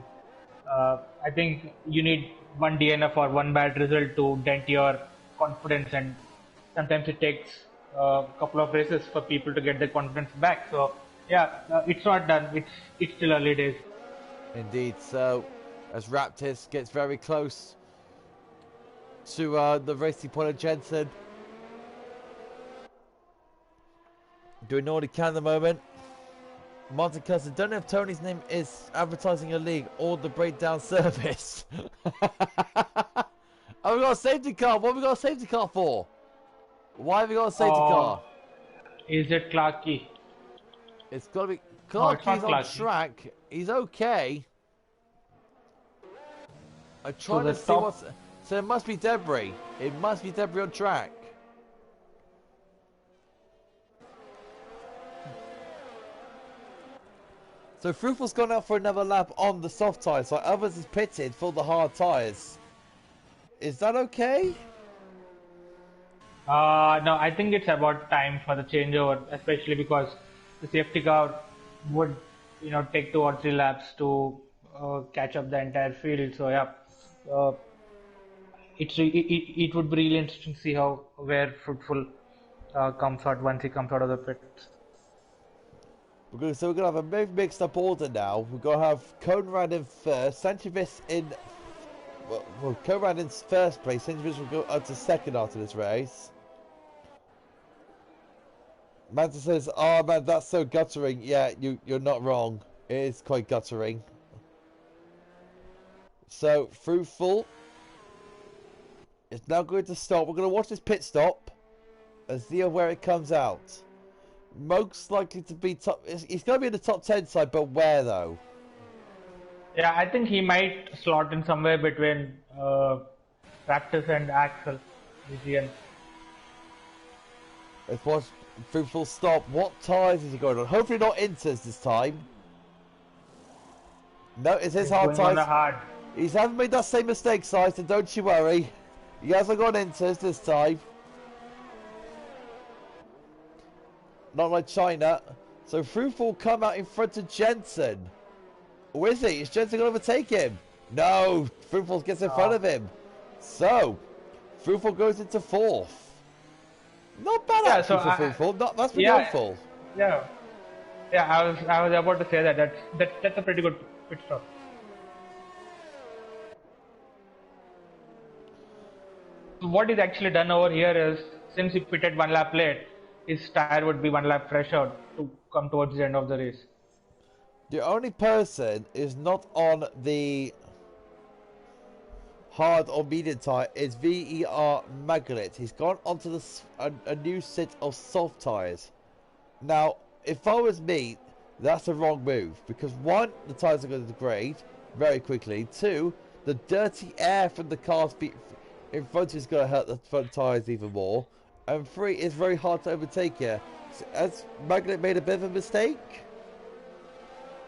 I think you need one DNF or one bad result to dent your confidence, and sometimes it takes a couple of races for people to get their confidence back. So yeah, it's not done. It's still early days. Indeed. So as Raptis gets very close to the racing point of Jensen, doing all he can at the moment. Martin Custer, don't know if Tony's name is advertising a league or the breakdown service. Oh, we got a safety car. What have we got a safety car for? Why have we got a safety car? Is it Clarkey? It's got to be Clarkey's on track. He's okay. I'm trying to see what's. So it must be debris. It must be debris on track. So Fruitful's gone out for another lap on the soft tyres, so others is pitted for the hard tyres. Is that okay? No, I think it's about time for the changeover, especially because the safety car would, take 2 or 3 laps to catch up the entire field. So yeah, it would be really interesting to see where Fruitful comes out once he comes out of the pits. So we're going to have a very mixed up order now. We're going to have Conrad in first, Sanchevitz in... Well, Conrad in first place. Sanchevitz will go up to second after this race. Mansell says, oh man, that's so guttering. Yeah, you're not wrong. It is quite guttering. So, Fruitful is now going to stop. We're going to watch this pit stop and see where it comes out. Most likely to be top. He's going to be in the top 10 side, but where though? Yeah, I think he might slot in somewhere between Raptors and Axel. Let's watch Fruitful stop. What tyres is he going on? Hopefully not Inters this time. No, it's his hard tyres. He hasn't made that same mistake, Si, so don't you worry. He hasn't gone Inters this time. Not like China. So Fruitful come out in front of Jensen. Or is he? Is Jensen going to overtake him? No. Fruitful gets in front of him. So Fruitful goes into fourth. Not bad actually for Fruitful. That's pretty hopeful. Yeah. Yeah, I was about to say that's a pretty good pit stop. What is actually done over here is, since he pitted 1 lap late, his tire would be 1 lap fresh out to come towards the end of the race. The only person is not on the hard or medium tyre is VER Magnet. He's gone onto a new set of soft tyres. Now, if I was me, that's a wrong move. Because 1, the tyres are going to degrade very quickly. 2, the dirty air from the cars in front is going to hurt the front tyres even more. And 3, it's very hard to overtake here. So has Magnet made a bit of a mistake?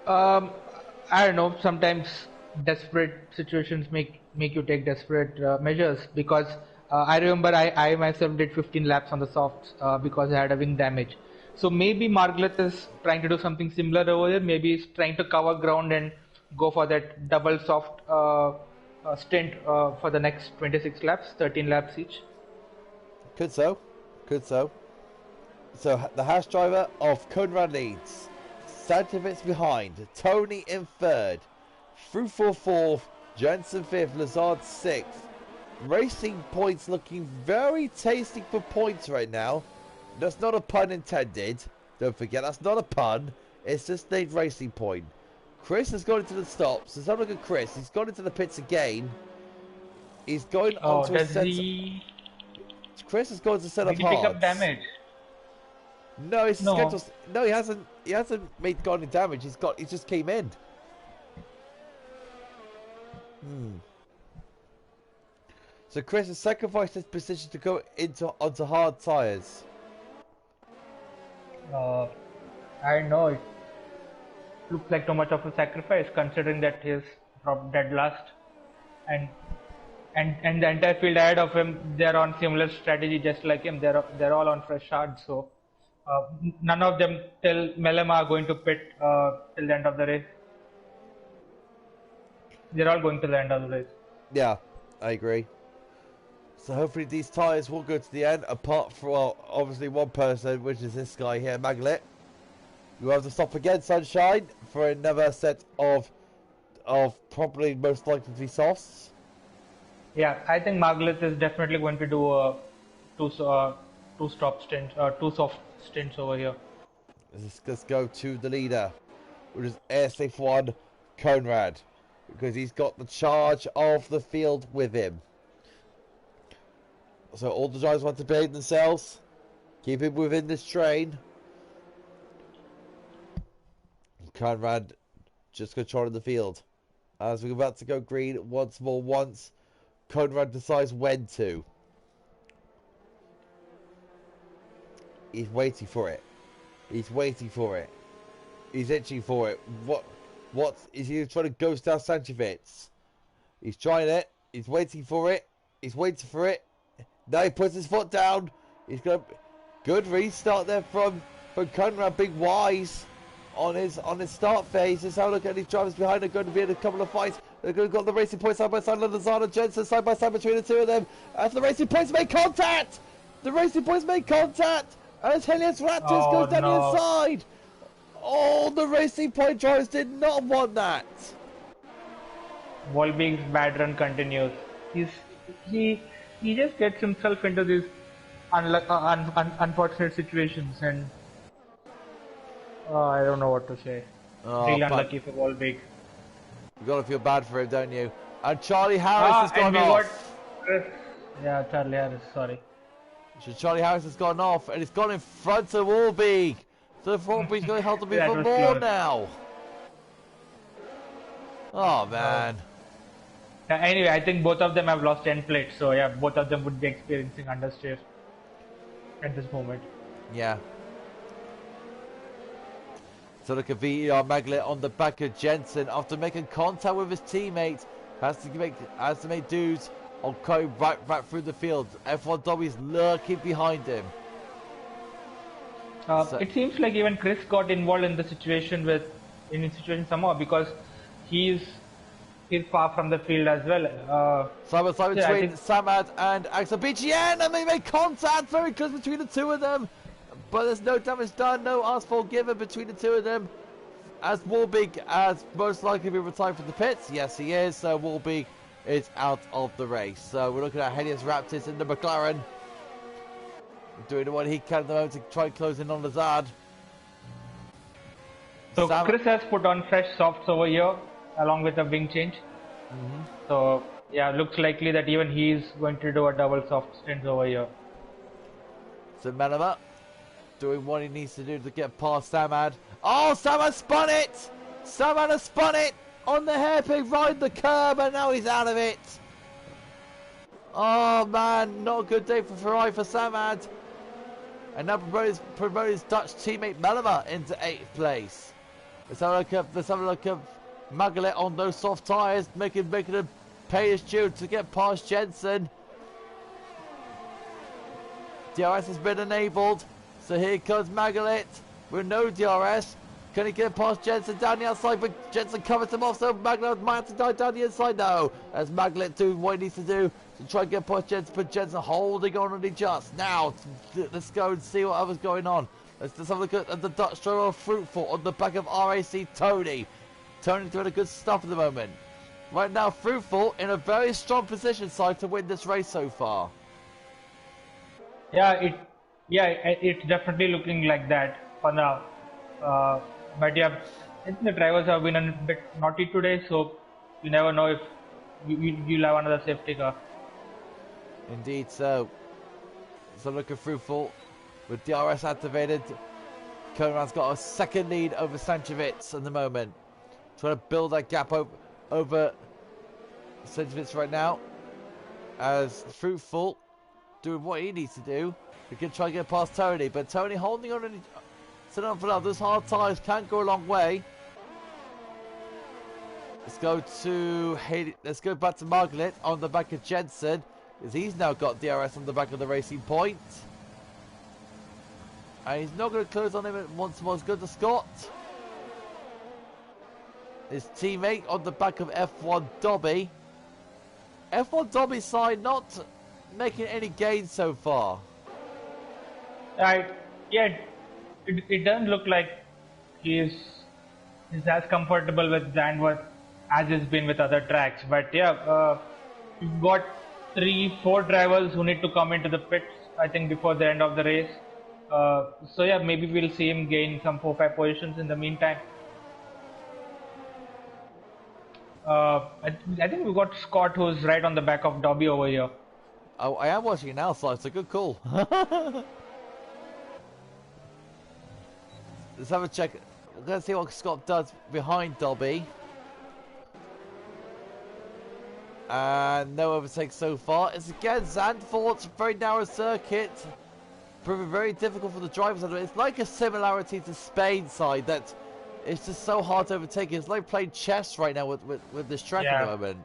I I don't know. Sometimes desperate situations make you take desperate measures because I remember I myself did 15 laps on the softs because I had a wing damage. So maybe Margaret is trying to do something similar over here. Maybe he's trying to cover ground and go for that double soft stint for the next 26 laps, 13 laps each. Could so. Could so. So the hash driver of Conrad leads. Santovitz behind. Tony in third. Fruitful fourth. Jensen fifth. Lazard sixth. Racing Points looking very tasty for points right now. That's not a pun intended. Don't forget, that's not a pun. It's just named Racing Point. Chris has gone into the stops. Let's have a look at Chris. He's gone into the pits again. He's going onto a set. Chris has gone to set Did of he pick up hards. damage? No, it's No. scheduled. No, he hasn't. He hasn't made got any damage. He just came in. So Chris has sacrificed his position to go onto hard tires. I know it looks like too much of a sacrifice considering that he's dropped dead last, and the entire field ahead of him, they're on similar strategy just like him. They're all on fresh hards. So none of them till Melema are going to pit till the end of the race. They're all going to the end of the race. Yeah, I agree. So hopefully these tyres will go to the end, apart from, well, obviously one person, which is this guy here, Maglet. You have to stop again, Sunshine, for another set of probably most likely to be softs. Yeah, I think Maglet is definitely going to do two soft stints over here. Let's go to the leader, which is SF1 Conrad, because he's got the charge of the field with him. So all the drivers want to behave themselves, keep him within this train. Conrad just controlling the field. As we're about to go green once more, Conrad decides when to. He's waiting for it. He's waiting for it. He's itching for it. What is he trying to ghost down Santovitz? He's trying it. He's waiting for it. He's waiting for it. Now he puts his foot down. He's going to... Good restart there from Conrad, being wise on his start phase. Let's have a look at these drivers behind. Are going to be in a couple of fights. They're going to got the Racing Points side by side. Lazard and Jensen side by side between the two of them. As the Racing Points make contact! The Racing Points make contact! As Helios Raptors goes down the inside! Oh, the Racing Point drivers did not want that! Volbeek's bad run continues. He just gets himself into these unfortunate situations, and I don't know what to say. Really unlucky for Volbeek. You gotta feel bad for him, don't you? And Charlie Harris has gone off. Yeah, Charlie Harris, sorry. So Charlie Harris has gone off, and it's gone in front of Warbeek. So Warbeek's going to help him even more now. Oh, man. Anyway, I think both of them have lost 10 plates, so yeah, both of them would be experiencing understeer at this moment. Yeah. So look at VER Maglet on the back of Jensen after making contact with his teammate. Has to make dudes on going right through the field. F1 Dobby's lurking behind him. It seems like even Chris got involved in the situation somehow, because he's far from the field as well. Side between Samad and Axel BGN, and they make contact very close between the two of them. But there's no damage done, no asphalt given between the two of them. As Warbeek has most likely been retired from the pits. Yes, he is. So Warbeek is out of the race. So we're looking at Helios Raptors in the McLaren, doing what he can at the moment to try and close in on Lazard. So Chris has put on fresh softs over here along with a wing change. So yeah, looks likely that even he is going to do a double soft stint over here. So Melema doing what he needs to do to get past Samad. Oh, Samad spun it! Samad has spun it on the hairpin, ride the curb, and now he's out of it. Oh man, not a good day for Ferrari for Samad. And now promote his Dutch teammate Melema into 8th place. Let's have a look at Magalette on those soft tyres, making him pay his due to get past Jensen. DRS has been enabled, so here comes Magalette with no DRS. Can he get past Jensen down the outside? But Jensen covers him off, so Magalette might have to die down the inside. No, as Magalette doing what he needs to do to try and get past Jensen, but Jensen holding on and just. Now, let's go and see what others going on. Let's have a look at the Dutch driver Fruitful on the back of RAC Tony. Tony doing a good stuff at the moment. Right now, Fruitful in a very strong position side to win this race so far. Yeah, it's definitely looking like that for now. But yeah, I think the drivers have been a bit naughty today, so you never know if you'll have another safety car. Indeed so. So looking Fruitful with DRS activated. Conrad's got a second lead over Sanchevitz at the moment. Trying to build that gap over Sanchevitz right now. As Fruitful doing what he needs to do. He can try and get past Tony, but Tony holding on and sitting on for now. Those hard tyres can't go a long way. Let's go back to Margaret on the back of Jensen, because he's now got DRS on the back of the Racing Point. And he's not going to close on him once more. Let's go to Scott. His teammate on the back of F1 Dobby. F1 Dobby's side not making any gains so far. Right. Yeah, it doesn't look like he's as comfortable with Zandvoort as he's been with other tracks. But yeah, we've got 3-4 drivers who need to come into the pits, I think, before the end of the race. So yeah, maybe we'll see him gain some 4-5 positions in the meantime. I think we've got Scott, who's right on the back of Dobby over here. Oh, I am watching it now, so it's a good call. Let's have a check. Let's see what Scott does behind Dobby. And no overtakes so far. It's again Zandvoort's very narrow circuit. Proving very difficult for the drivers. It's like a similarity to Spain side that it's just so hard to overtake. It's like playing chess right now with this track at the moment.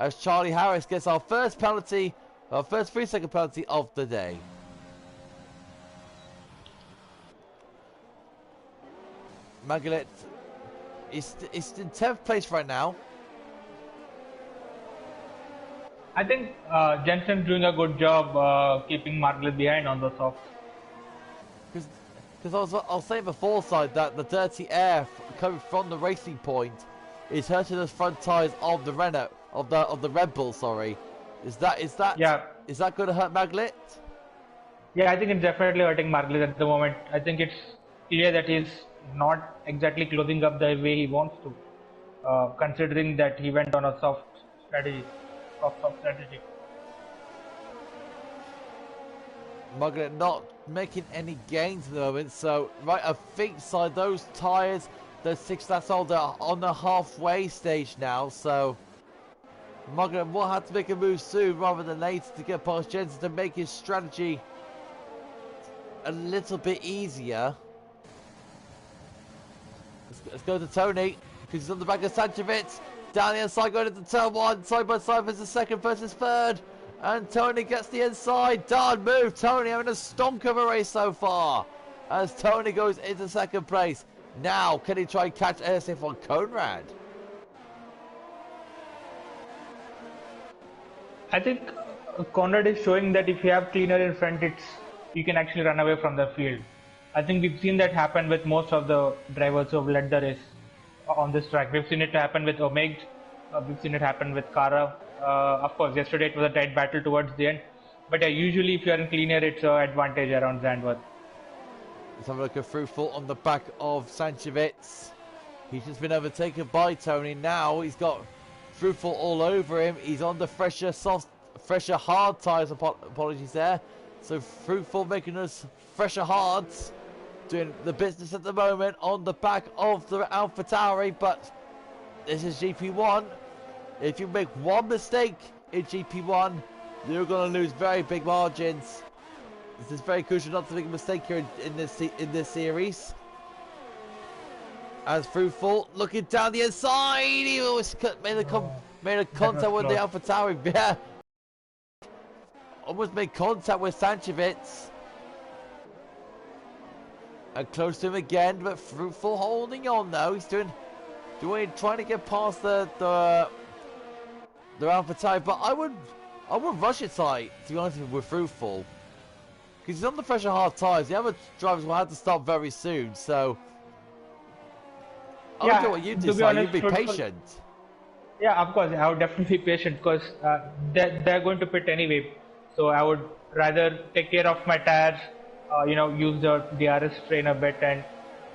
As Charlie Harris gets our first penalty, our first 3-second penalty of the day. Magalette is in 10th place right now. I think Jensen's doing a good job keeping Margaret behind on the soft. Because I was saying before, side, that the dirty air coming from the Racing Point is hurting the front tyres of the Renault, of the Red Bull. Sorry, is that going to hurt Magalette? Yeah, I think it's definitely hurting Magalette at the moment. I think it's clear that he's not exactly closing up the way he wants to, considering that he went on a soft strategy. Magalette not making any gains at the moment, so right, I think side those tyres, those 6 laps old, are on the halfway stage now, so Magalette will have to make a move soon rather than later to get past Jensen to make his strategy a little bit easier. Let's go to Tony, because he's on the back of Sanchevitz. Down the inside, going into turn 1, side by side versus second versus third. And Tony gets the inside. Darn move. Tony having a stonk of a race so far. As Tony goes into second place. Now, can he try and catch ASF on Conrad? I think Conrad is showing that if you have cleaner in front, you can actually run away from the field. I think we've seen that happen with most of the drivers who have led the race on this track. We've seen it happen with Omeg. We've seen it happen with Kara. Of course, yesterday it was a tight battle towards the end. But usually if you're in clean air, it's an advantage around Zandvoort. Let's have a look at Fruitful on the back of Sanchevitz. He's just been overtaken by Tony. Now he's got Fruitful all over him. He's on the fresher hard tyres. Apologies there. So Fruitful making us fresher hards. Doing the business at the moment on the back of the AlphaTauri, but this is GP1. If you make one mistake in GP1, you're going to lose very big margins. This is very crucial not to make a mistake here in this series. As Fruitful looking down the inside, he almost made a contact with the AlphaTauri. Yeah, almost made contact with Sanchevitz. And close to him again, but Fruitful holding on though. He's trying to get past the AlphaTauri, but I would rush it tight, to be honest with Fruitful. Because he's on the pressure half times. The other drivers will have to stop very soon, so I would do what you do, so you'd be patient. Yeah, of course, I would definitely be patient because they're going to pit anyway. So I would rather take care of my tires, use the DRS train a bit and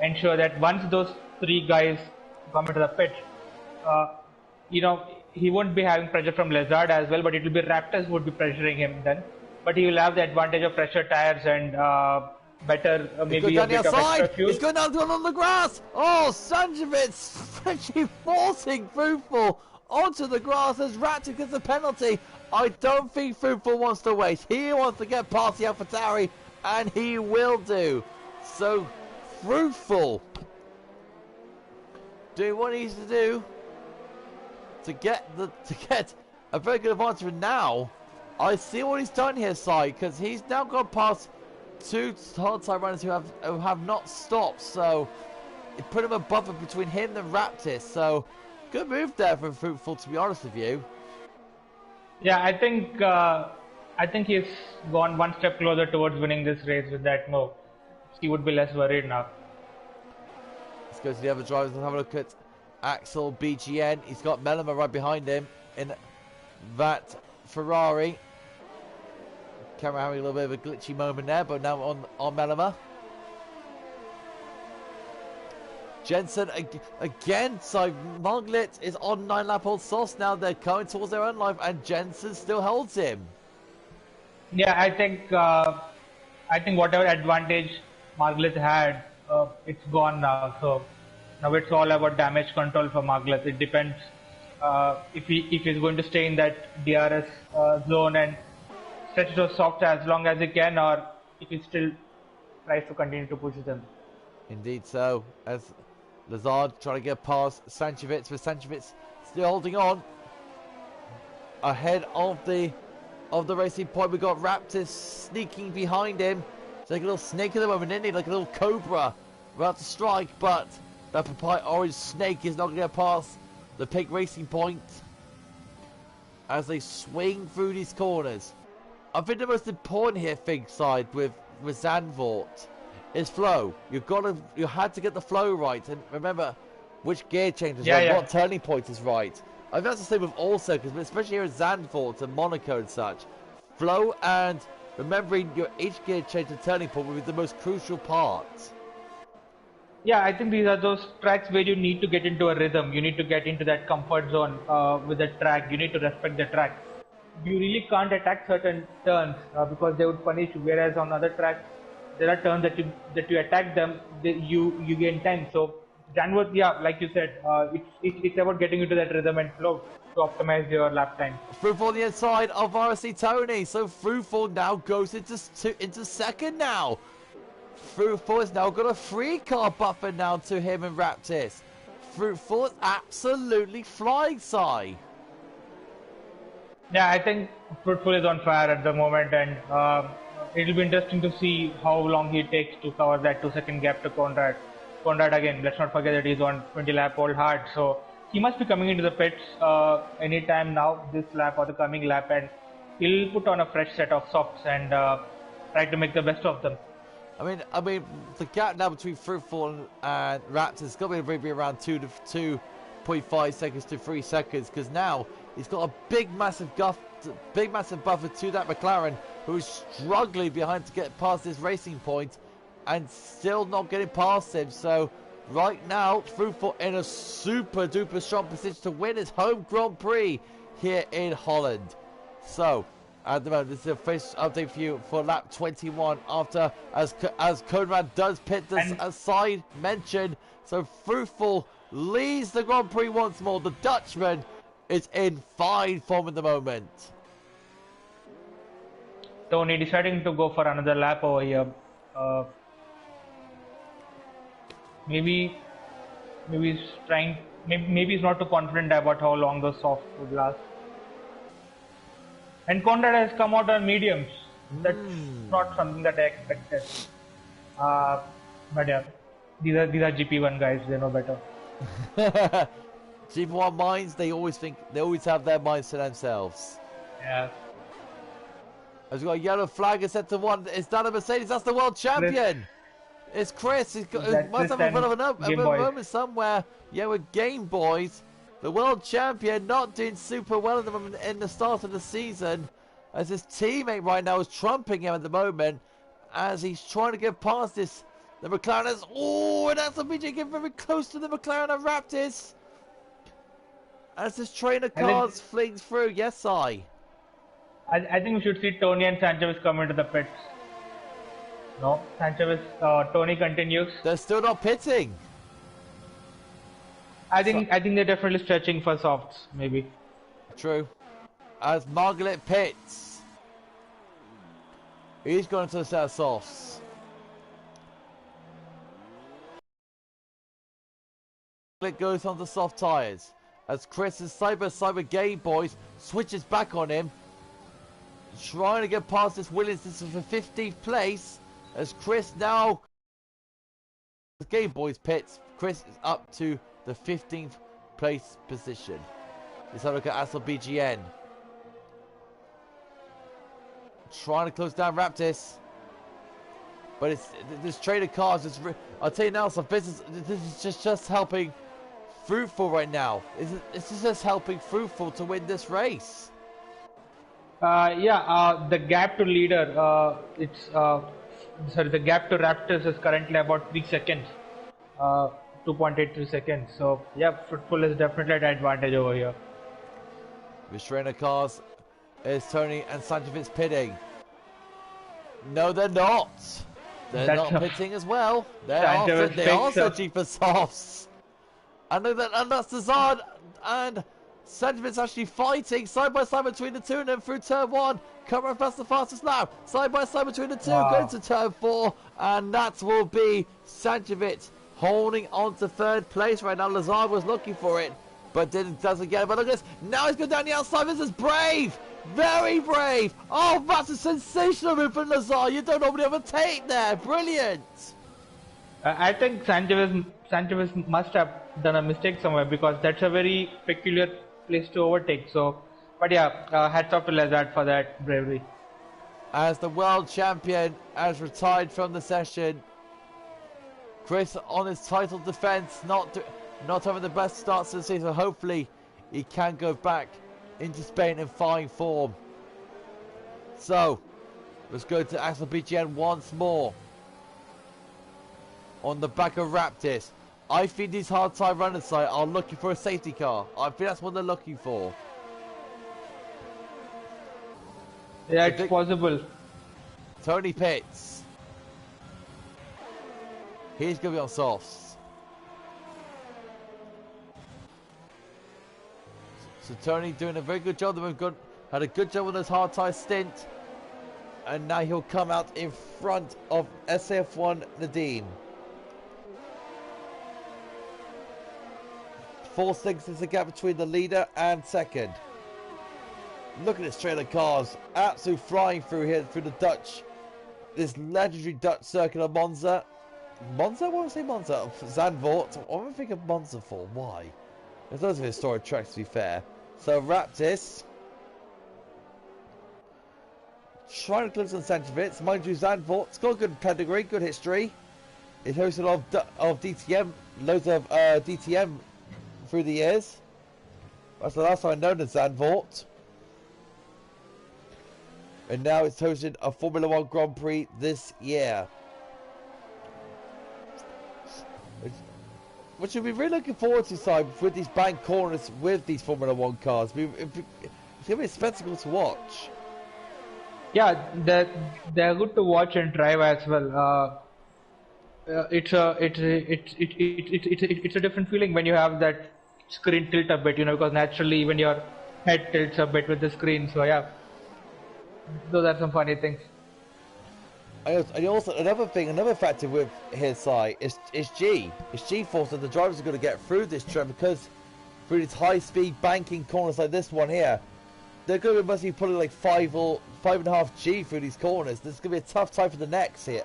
ensure that once those three guys come into the pit, he won't be having pressure from Lazard as well, but it will be Raptors who would be pressuring him then. But he will have the advantage of fresher tires and better, maybe a bit of extra fuel. He's going down on the grass. Oh, Sanchevitz actually forcing Fruitful onto the grass as Raptor gets a penalty. I don't think Fruitful wants to wait. He wants to get past the AlphaTauri, and he will do. So, Fruitful doing what he needs to do to get a very good advantage. And now, I see what he's done here, Si, because he's now gone past two hard-time runners who have not stopped. So, it put him a buffer between him and Raptis. So, good move there from Fruitful, to be honest with you. Yeah, I think he's gone one step closer towards winning this race with that move. He would be less worried now. Let's go to the other drivers and have a look at Axel BGN. He's got Melema right behind him in that Ferrari. Camera having a little bit of a glitchy moment there, but now on Melema. Jensen again, so Marglit is on 9-lap old sauce now. They're going towards their own life, and Jensen still holds him. Yeah, I think whatever advantage Marglit had, it's gone now. So now it's all about damage control for Marglit. It depends if he's going to stay in that DRS zone and stretch those softs as long as he can, or if he still tries to continue to push them. Indeed so, as Lazard trying to get past Sanchevitz, but Sanchevitz still holding on. Ahead of the racing point, we got Raptors sneaking behind him. It's like a little snake at the moment, isn't he? Like a little cobra about to strike, but that papaya orange snake is not going to get past the pink racing point as they swing through these corners. I think the most important here thing side with Zandvoort is flow. You had to get the flow right, and remember which gear change is right, what turning point is right. I think that's the same with all circuits, but especially here at Zandvoort and Monaco and such. Flow and remembering your each gear change and turning point will be the most crucial part. Yeah, I think these are those tracks where you need to get into a rhythm. You need to get into that comfort zone with the track. You need to respect the track. You really can't attack certain turns because they would punish you. Whereas on other tracks, there are turns that you attack them, you gain time. So Janwood, yeah, like you said, it's about getting into that rhythm and flow to optimize your lap time. Fruitful on the inside of RC Tony. So Fruitful now goes into second now. Fruitful has now got a 3-car buffer now to him and Raptis. Fruitful is absolutely flying, Si. Yeah, I think Fruitful is on fire at the moment, and it'll be interesting to see how long he takes to cover that 2-second gap to Conrad. Conrad again, let's not forget that he's on 20-lap old hard, so he must be coming into the pits anytime now, this lap or the coming lap, and he'll put on a fresh set of softs and try to make the best of them. I mean, the gap now between Fruitful and Raptors is going to be around 2.5 seconds to 3 seconds, because now he's got a big massive buffer to that McLaren, who is struggling behind to get past this racing point and still not getting past him. So right now, Fruitful in a super duper strong position to win his home Grand Prix here in Holland. So at the moment, this is a first update for you for lap 21 after, as Conrad does pit as side mentioned. So Fruitful leads the Grand Prix once more. The Dutchman is in fine form at the moment. Tony deciding to go for another lap over here. Maybe Maybe he's trying. Maybe he's not too confident about how long the soft would last. And Conrad has come out on mediums. That's not something that I expected. But yeah, these are GP1 guys. They know better. GP1 minds, they always have their minds to themselves. Yeah. Has got a yellow flag is set to one. Is that a Mercedes? That's the world champion. It's Chris. He must have a bit of a moment somewhere. Yeah, with Game Boys. The world champion not doing super well in the start of the season. As his teammate right now is trumping him at the moment. As he's trying to get past this. The McLaren is... Oh, and that's a BJ getting very close to the McLaren and Raptors. As this train of cars flings through. Yes, I think we should see Tony and Sanchez come into the pits. No, Tony continues. They're still not pitting. I think they're definitely stretching for softs, maybe. True. As Margaret pits. He's going to the set of softs. It goes on the soft tyres. As Chris and Cyber Game Boys switches back on him. Trying to get past this Williams. This is for 15th place. As Chris now... The Game Boys pits. Chris is up to the 15th place position. Let's have a look at Aston BGN. Trying to close down Raptis. But it's this trade of cars. I'll tell you now, some business. This is just helping Fruitful right now. This is just helping Fruitful to win this race. The gap to leader. The gap to Raptors is currently about 3 seconds. 2.83 seconds. So yeah, Fruitful is definitely at advantage over here. Restrainer cars is Tony and Sanchez pitting. No, they're not. They're not pitting as well. They are searching for softs. And that's Zazard and Sanchez actually fighting side by side between the two of them through turn 1. Covering fast the fastest lap. Side by side between the two. Going to turn 4. And that will be Sanchez holding on to 3rd place right now. Lazard was looking for it, but doesn't get it. But look at this. Now he's going down the outside. This is brave. Very brave. Oh, that's a sensational move from Lazard. You don't normally overtake there. Brilliant. I think Sanchez must have done a mistake somewhere, because that's a very peculiar place to overtake. So, but yeah, hats off to Lazard for that bravery. As the world champion has retired from the session, Chris on his title defense, not having the best start to the season. Hopefully, he can go back into Spain in fine form. So, let's go to Axel BGN once more. On the back of Raptis. I think these hard time runners side are looking for a safety car. I think that's what they're looking for. Yeah, it's possible. Tony pits. He's going to be on softs. So Tony doing a very good job. Had a good job with his hard tie stint. And now he'll come out in front of SF1 Nadim. 4 seconds is the gap between the leader and second. Look at this trail of cars. Absolute flying through here, through the Dutch. This legendary Dutch circuit of Monza. Monza? Why would I say Monza? Zandvoort. What am I thinking of Monza for? Why? There's loads of historic tracks, to be fair. So Raptis. Trying to close on Sanchez. Mind you, Zandvoort's got a good pedigree, good history. It hosted a lot of DTM. Loads of DTM through the years. That's the last time I known as Zandvoort. And now it's hosted a Formula 1 Grand Prix this year. Which we'll be really looking forward to, Simon, with these bank corners with these Formula 1 cars. It's going to be a spectacle to watch. Yeah, they're good to watch and drive as well. It's a different feeling when you have that screen tilt a bit, because naturally even your head tilts a bit with the screen. So yeah, those are some funny things. And also another factor with his side is G. It's G-force that the drivers are going to get through this track because through these high-speed banking corners like this one here, they're going to must be putting like 5.5 G through these corners. This is going to be a tough time for the next here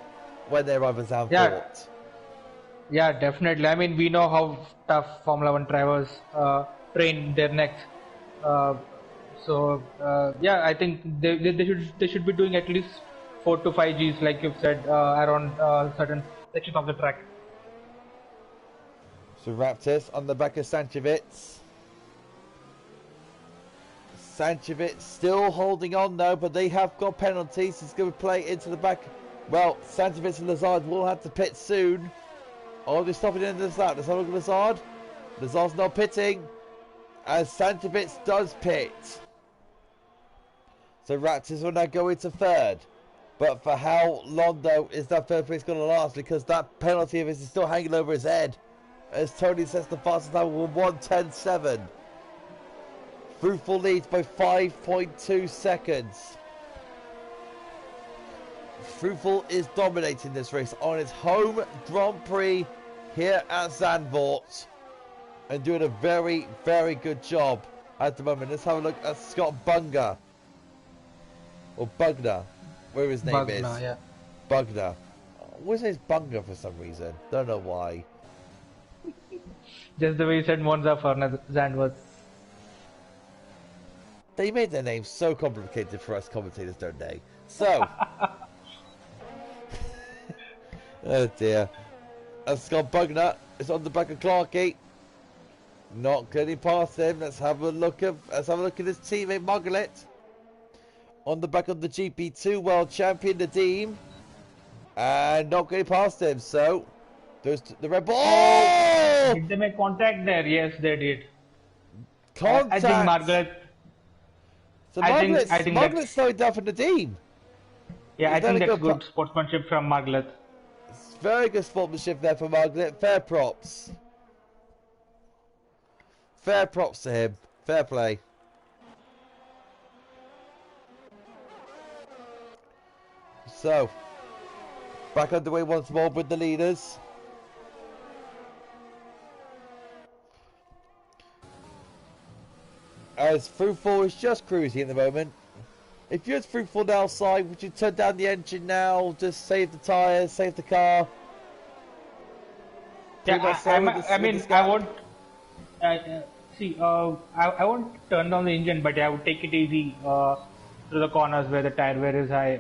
when they're over Zandvoort. Yeah, definitely. I mean, we know how tough Formula One drivers train their necks. Yeah, I think they should be doing at least 4 to 5 Gs, like you've said, around certain sections of the track. So Raptors on the back of Sanchevitz. Sanchevitz still holding on though, but they have got penalties. It's going to play into the back. Well, Sanchevitz and Lazard will have to pit soon. Oh, they're stopping in this lap. Let's have a look at Lazard. Lazard's not pitting. As Sanchevitz does pit. So Raptors will now go into third. But for how long though is that third place going to last? Because that penalty of his is still hanging over his head. As Tony sets the fastest time with 1:10.7. Fruitful leads by 5.2 seconds. Fruitful is dominating this race on its home Grand Prix here at Zandvoort. And doing a very, very good job at the moment. Let's have a look at Scott Bunger. Or Bugner. Whatever his name Bugner, is. yeah. Bugner. I always say Bunger for some reason. Don't know why. Just the way you said Monza for Zandvoort. They made their names so complicated for us commentators, don't they? So. Oh dear. And Scott Bugner is on the back of Clarkey. Not getting past him. Let's have a look at his teammate Margaret. On the back of the GP2 World Champion Nadeem. And not getting past him. So there's the Red Bull. Oh! Did they make contact there? Yes, they did. Contact. I think Margaret. So I think Margaret's slowing down for Nadeem. Yeah, I think that's good sportsmanship from Margaret. It's very good sportsmanship there for Margaret. Fair props. Fair props to him. Fair play. So, back underway once more with the leaders. As Fruitful is just cruising at the moment. If you're Fruitful now, Si, would you turn down the engine now? Just save the tyres, save the car? Yeah, I won't. I won't turn down the engine, but I would take it easy through the corners where the tire wear is high,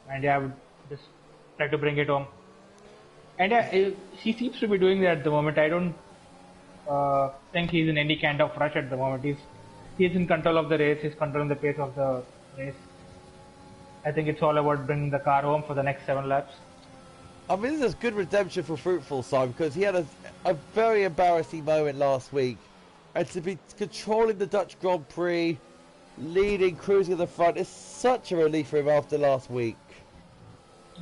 and I would just try to bring it home. And he seems to be doing that at the moment. I don't think he's in any kind of rush at the moment. He's in control of the race. He's controlling the pace of the race. I think it's all about bringing the car home for the next 7 laps. I mean, this is good redemption for Fruitful, Simon, because he had a very embarrassing moment last week. And to be controlling the Dutch Grand Prix, leading, cruising at the front, is such a relief for him after last week.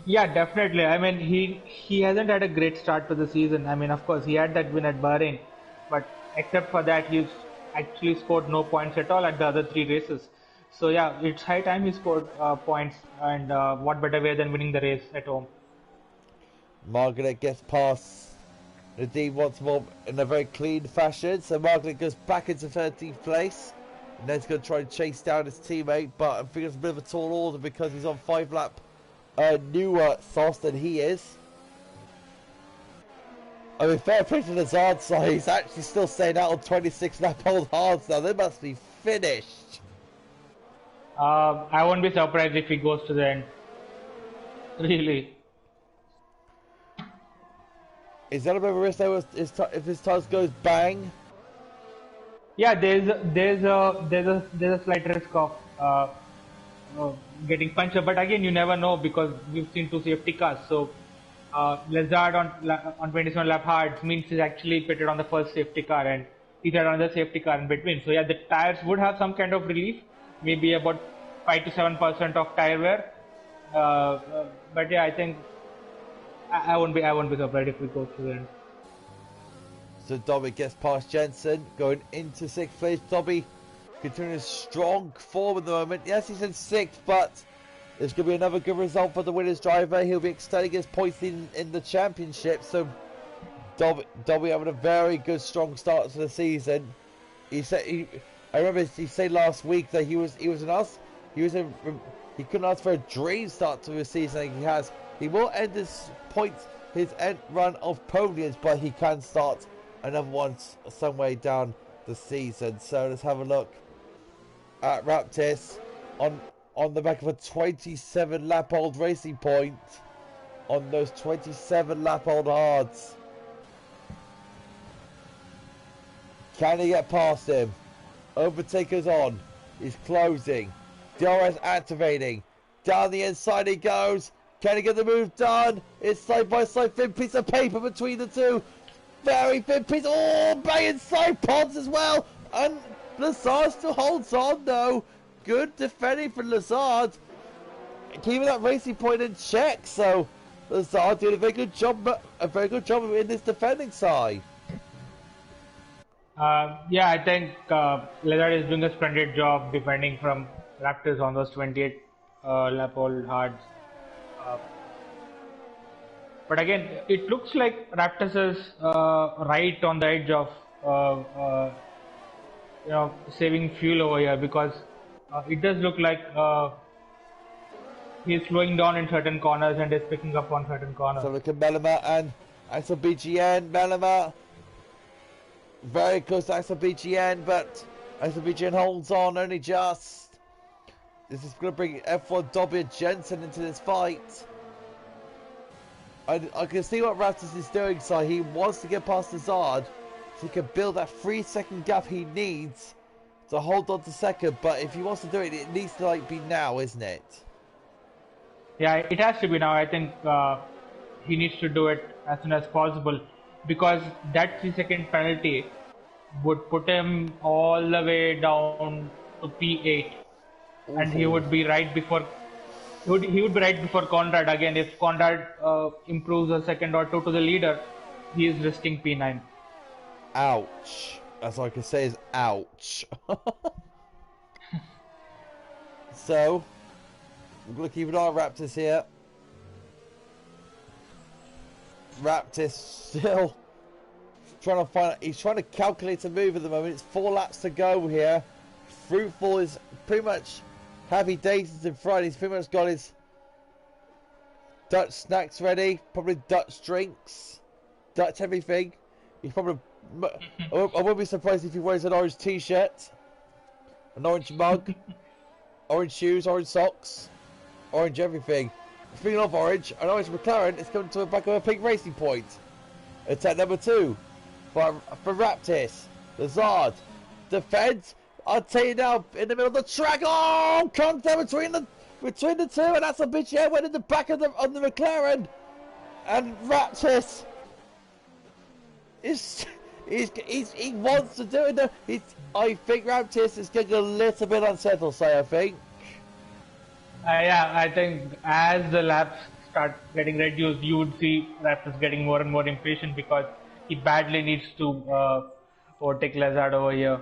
Yeah, definitely. I mean, he hasn't had a great start to the season. I mean, of course, he had that win at Bahrain. But except for that, he's actually scored no points at all at the other 3 races. So yeah, it's high time he scored points, and what better way than winning the race at home. Margaret gets past Nadeem once more in a very clean fashion. So Margaret goes back into 13th place. And then he's going to try and chase down his teammate. But I think it's a bit of a tall order because he's on 5 lap newer sauce than he is. I mean, fair play to the Zard side. He's actually still staying out on 26 lap old hards now. They must be finished. I won't be surprised if he goes to the end. Really. Is that a bit of a risk though if his tires goes bang? Yeah, there's a slight risk of getting punctured, but again, you never know because we've seen 2 safety cars. So Lazard on 27 lap hard means he's actually pitted on the first safety car, and he's had another safety car in between. So yeah, the tires would have some kind of relief, maybe about 5 to 7% of tire wear. But yeah, I think I won't be surprised if we go to the end. So Dobby gets past Jensen, going into 6th place. Dobby continuing his strong form at the moment. Yes, he's in 6th, but It's going to be another good result for the winners driver. He'll be extending his points in the championship. So Dobby having a very good, strong start to the season. I remember he said last week that he couldn't ask for a dream start to the season like he has. He will end his end run of podiums, but he can start another one some way down the season. So let's have a look at Raptis on the back of a 27 lap old Racing Point on those 27 lap old hards. Can he get past him? Overtaker's on. He's closing. DRS activating. Down the inside he goes. Can he get the move done? It's side by side, thin piece of paper between the two. Very thin piece. Oh, banging side pods as well. And Lazard still holds on though. Good defending from Lazard. Keeping that Racing Point in check. So Lazard doing a very good job in this defending side. Yeah, I think Lazard is doing a splendid job defending from Raptors on those 28 lap old hards. But again, it looks like Raptors is right on the edge of saving fuel over here, because it does look like he's slowing down in certain corners and is picking up on certain corners. So look at Melema and Axel BGN. Melema very close to Axel BGN, but Axel BGN holds on only just. This is going to bring F1 Dobby Jensen into this fight. I can see what Raptors is doing, so he wants to get past Hazard so he can build that 3-second gap he needs to hold on to second. But if he wants to do it, it needs to be now, isn't it? Yeah, it has to be now. I think he needs to do it as soon as possible, because that 3-second penalty would put him all the way down to P8. Ooh. And he would be right before he would be right before Conrad again. If Conrad improves a second or two to the leader, he is risking P9. Ouch. That's all I can say is ouch. So we're going to keep an eye on Raptors here. Raptors still trying to find. He's trying to calculate a move at the moment. It's 4 laps to go here. Fruitful is pretty much happy days in front. He's pretty much got his Dutch snacks ready. Probably Dutch drinks, Dutch everything. He's probably. I wouldn't be surprised if he wears an orange T-shirt, an orange mug, orange shoes, orange socks, orange everything. Speaking of orange, an orange McLaren is coming to the back of a pink Racing Point. Attack number 2 for Raptis. Lazard defends. I'll tell you now, in the middle of the track. Oh, contact between the two, and that's a bitch. Yeah, went in the back of the McLaren, and Raptis he wants to do it. I think Raptis is getting a little bit unsettled. I think. Yeah, I think as the laps start getting reduced, you would see Raptors getting more and more impatient, because he badly needs to overtake Lazard over here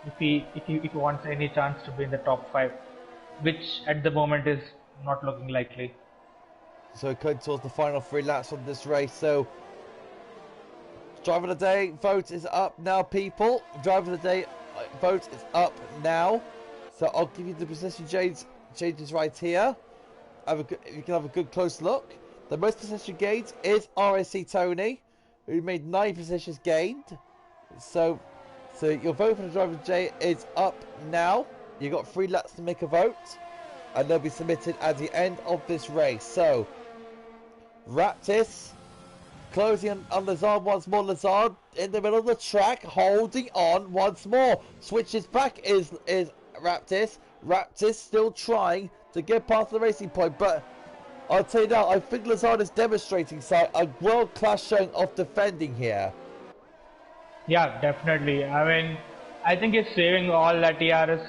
if he wants any chance to be in the top 5, which at the moment is not looking likely. So going towards the final 3 laps of this race. So driver of the day vote is up now, people. Driver of the day vote is up now. So I'll give you the position changes right here. You can have a good close look. The most position gained is RSC Tony, who made 9 positions gained. So your vote for the driver of the day is up now. You've got 3 laps to make a vote, and they'll be submitted at the end of this race. So Raptis closing on Lazard once more. Lazard in the middle of the track, holding on once more. Switches back is Raptis. Raptis still trying to get past the Racing Point, but I'll tell you now, I think Lazard is demonstrating a world-class showing of defending here. Yeah, definitely. I mean, I think he's saving all that TRS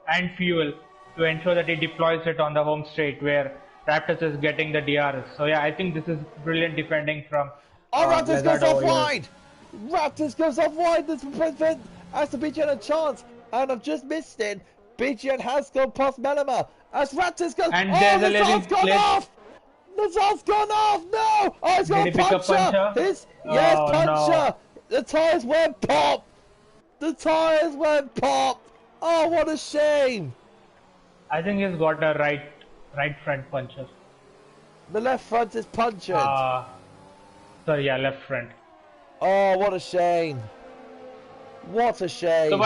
and fuel to ensure that he deploys it on the home straight where Raptors is getting the DRS. So yeah, I think this is brilliant defending from Raptors goes off wide! Raptors goes off wide! This has to be a chance, and I've just missed it. BGN has gone past Melema, As Raptors goes, And oh, there's a Lazard's gone let's. off! Lazard's gone off! No! Oh, he's Did got he a pick up puncher! puncher? Yes, Oh no! puncher! The tyres went pop! The tyres went pop! Oh, what a shame! I think he's got a right front puncher. The left front is punctured. Sorry, yeah, left front. Oh, what a shame! What a shame!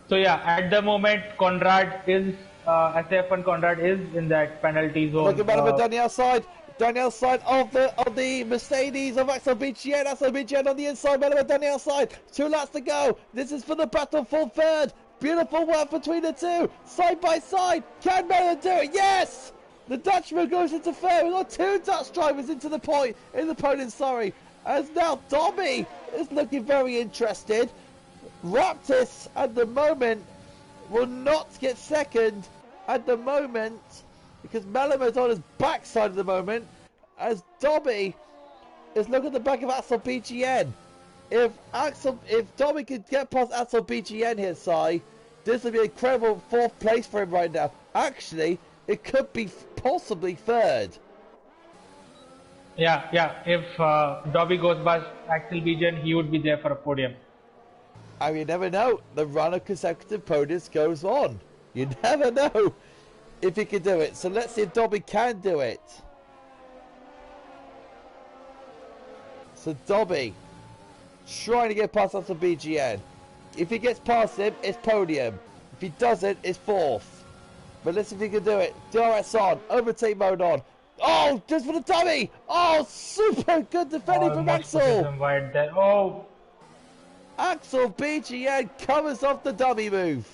So yeah, at the moment, Conrad is SF1 Conrad is in that penalty zone. Look at Melbourne down the outside. Down the outside of the Mercedes of Axel Bichien. Axel Bichien on the inside. Melbourne down the outside. 2 laps to go. This is for the battle for third. Beautiful work between the two. Side by side. Can Melbourne do it? Yes! The Dutchman goes into third. We've got 2 Dutch drivers into the podium, sorry. As now Dobby is looking very interested. Raptis at the moment will not get second at the moment because Malamo's on his backside at the moment as Dobby is looking at the back of Axel BGN. If Dobby could get past Axel BGN here, Si, this would be an incredible 4th place for him right now. Actually, it could be possibly 3rd. Yeah. If Dobby goes past Axel BGN, he would be there for a podium. And you never know. The run of consecutive podiums goes on. You never know if he can do it. So let's see if Dobby can do it. So Dobby trying to get past us to BGN. If he gets past him, it's podium. If he doesn't, it's 4th. But let's see if he can do it. DRS on. Overtake mode on. Oh, just for the dummy. Oh, super good defending from Axel. Wide there. Oh. Axel BGN covers off the dummy move.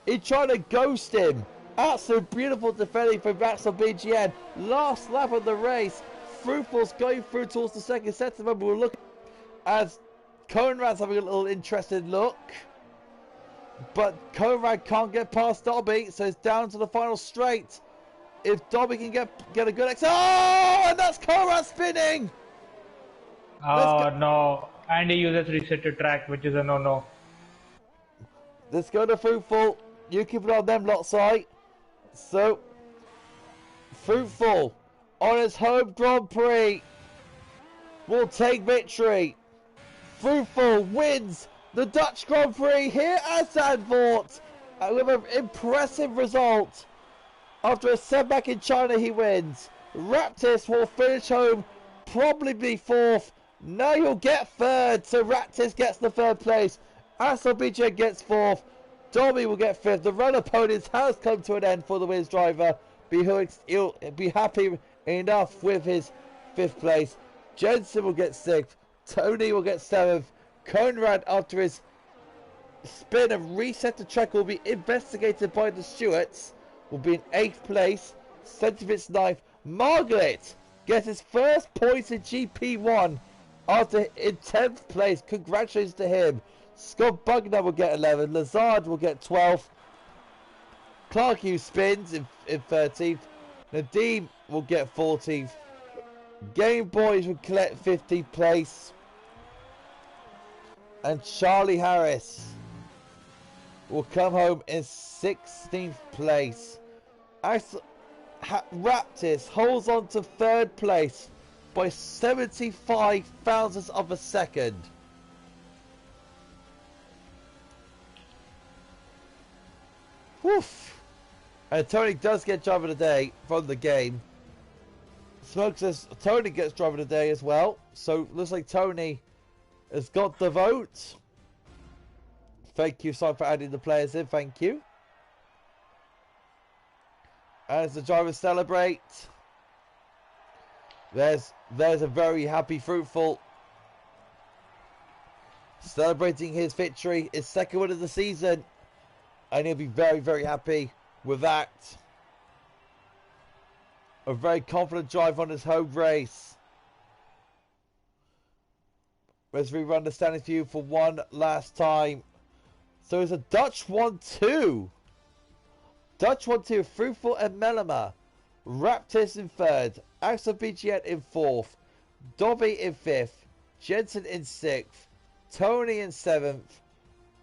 He tried to ghost him. Absolute beautiful defending from Axel BGN. Last lap of the race. Fruitful's going through towards the second set. Remember, we're looking as Conrad's having a little interested look. But Conrad can't get past Dobby, so it's down to the final straight. If Dobby can get a good exit. Oh, and that's Conrad spinning. Oh no. And he uses reset to track, which is a no-no. Let's go to Fruitful. You keep it on them lot, Si. So, Fruitful on his home Grand Prix will take victory. Fruitful wins the Dutch Grand Prix here at Zandvoort with an impressive result. After a setback in China, he wins. Raptis will finish home, probably be 4th. Now you'll get 3rd, so Raptis gets the 3rd place. Asselbicha gets 4th. Dobby will get 5th. The run of ponies has come to an end for the Wiz driver. He'll be happy enough with his 5th place. Jensen will get 6th. Tony will get 7th. Conrad, after his spin and reset the track, will be investigated by the Stewarts. Will be in 8th place. Centrevitz 9th. Margaret gets his first points in GP1 after in 10th place. Congratulations to him. Scott Bugner will get 11th. Lazard will get 12th. Clark Hughes spins in 13th. Nadeem will get 14th. Game Boys will collect 15th place. And Charlie Harris will come home in 16th place. Raptis holds on to 3rd place by 75 thousandths of a second. Woof. And Tony does get driver of the day from the game. Smoke says Tony gets driver of the day as well. So looks like Tony has got the vote. Thank you, Simon, for adding the players in. Thank you. As the drivers celebrate, there's a very happy Fruitful celebrating his victory, his 2nd win of the season, and he'll be very, very happy with that. A very confident drive on his home race. Let's rerun the standings for you for one last time. So it's a Dutch 1-2. Dutch 1-2, Fruitful and Melema. Raptis in 3rd. Axel BGN in 4th. Dobby in 5th. Jensen in 6th. Tony in 7th.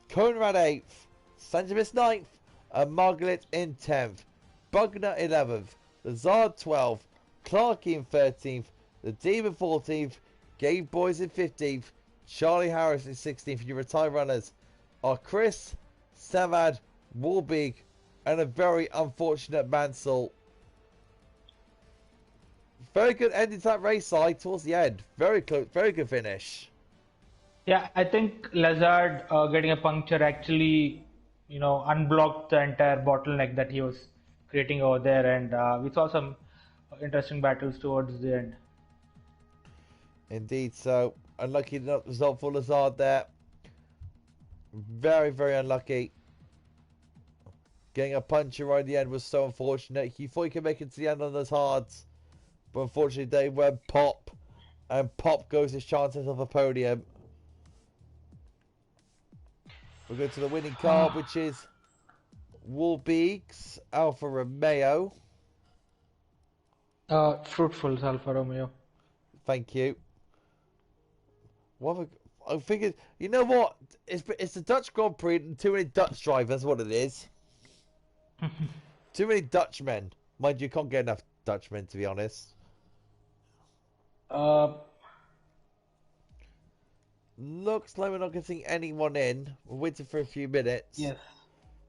Conrad 8th. Sanjamis 9th. and Margaret in 10th. Bugner 11th. Lazard 12th. Clarkey in 13th. The Demon 14th. Gabe Boys in 15th. Charlie Harris in 16th. Your retired runners are Chris, Samad, Warbeek, and a very unfortunate Mansell. Very good ending to that race side towards the end. Very close, very good finish. Yeah, I think Lazard getting a puncture actually, unblocked the entire bottleneck that he was creating over there, and we saw some interesting battles towards the end. Indeed, so unlucky result for Lazard there. Very, very unlucky. Getting a puncher right at the end was so unfortunate. He thought he could make it to the end on those hards, but unfortunately they went pop, and pop goes his chances of a podium. We'll go to the winning car, which is Warbeek's Alfa Romeo. Fruitful Alfa Romeo. Thank you. I'm thinking, you know what? It's the Dutch Grand Prix and too many Dutch drivers. That's what it is. Too many Dutchmen. Mind you, can't get enough Dutchmen, to be honest. Looks like we're not getting anyone in. We're waiting for a few minutes. Yes.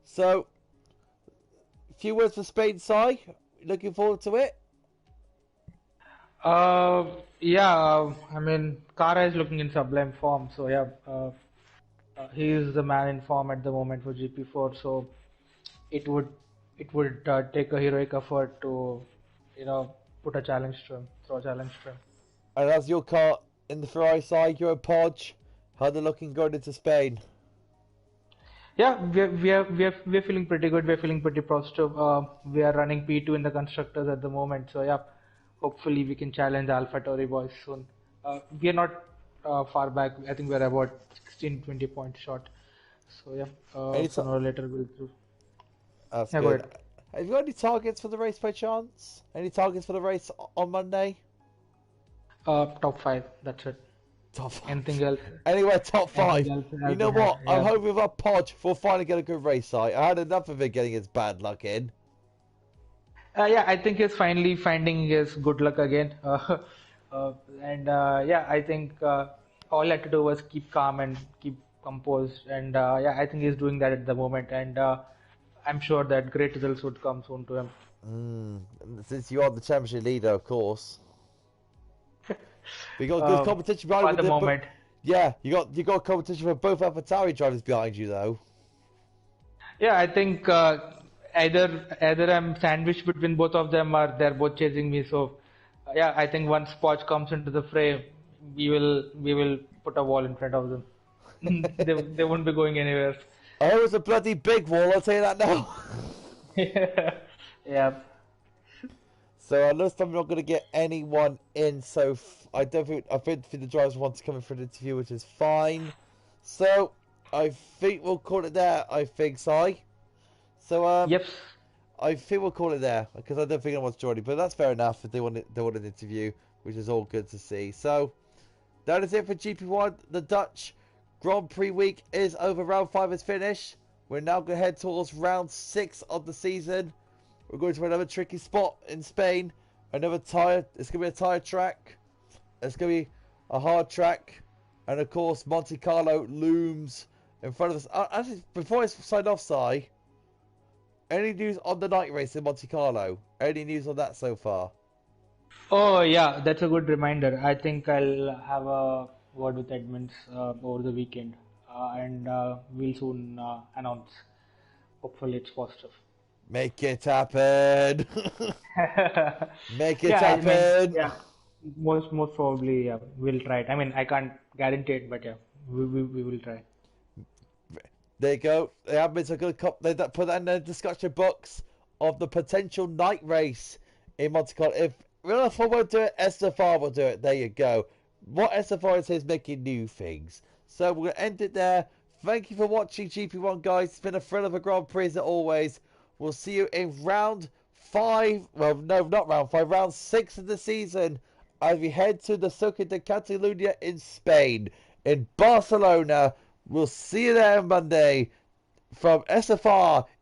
So, a few words for Spain, Si. Looking forward to it? Yeah, I mean, Kara is looking in sublime form, so yeah, he is the man in form at the moment for GP4. So it would take a heroic effort to, put a challenge to him, throw a challenge to him. And as your car in the Ferrari side, you're a Podge. How they're looking going into Spain? Yeah, we're feeling pretty good. We're feeling pretty positive. We are running P2 in the constructors at the moment, so yeah. Hopefully we can challenge the AlphaTauri boys soon. We are not far back. I think we're about 16-20 points short. So yeah, sooner or later we'll through. That's yeah, good. Have you got any targets for the race by chance? Any targets for the race on Monday? Top 5. That's it. Top 5. Anything else? Anyway, top 5. You know what? Yeah. I'm hoping with our Podge we'll finally get a good race site. I had enough of it getting his bad luck in. Yeah, I think he's finally finding his good luck again. Yeah, I think all he had to do was keep calm and keep composed. And yeah, I think he's doing that at the moment. And I'm sure that great results would come soon to him. Since you are the championship leader, of course. We got good competition behind you. At the moment. Yeah, you got competition for both AlphaTauri drivers behind you, though. Yeah, I think either I'm sandwiched between both of them, or they're both chasing me. So, yeah, I think once Poch comes into the fray, we will put a wall in front of them. they won't be going anywhere. Oh, it's a bloody big wall. I'll tell you that now. Yeah. So it looks like we're not going to get anyone in. So I think the drivers want to come in for an interview, which is fine. So I think we'll call it there. I think, Si. So yep. I think we'll call it there because I don't think anyone's joining. But that's fair enough if they want an interview, which is all good to see. So that is it for GP1. The Dutch Grand Prix week is over. Round 5 is finished. We're now going to head towards round 6 of the season. We're going to another tricky spot in Spain. Another tyre. It's going to be a tyre track. It's going to be a hard track. And of course, Monte Carlo looms in front of us. Actually, before I sign off, Si, any news on the night race in Monte Carlo? Any news on that so far? Oh, yeah, that's a good reminder. I think I'll have a word with Edmonds over the weekend. And we'll soon announce. Hopefully it's positive. Make it happen. Make it happen. I mean, yeah, most probably, yeah, we'll try it. I mean, I can't guarantee it, but yeah, we will try. There you go. The admins are going to put that in the discussion box of the potential night race in Monte Carlo. If Real F1 won't do it, SFR will do it. There you go. What SFR is making new things. So we're going to end it there. Thank you for watching GP1, guys. It's been a thrill of a Grand Prix as always. We'll see you in round 5. Well, no, not round 5. Round 6 of the season as we head to the Circuit de Catalunya in Spain. In Barcelona. We'll see you there on Monday from SFR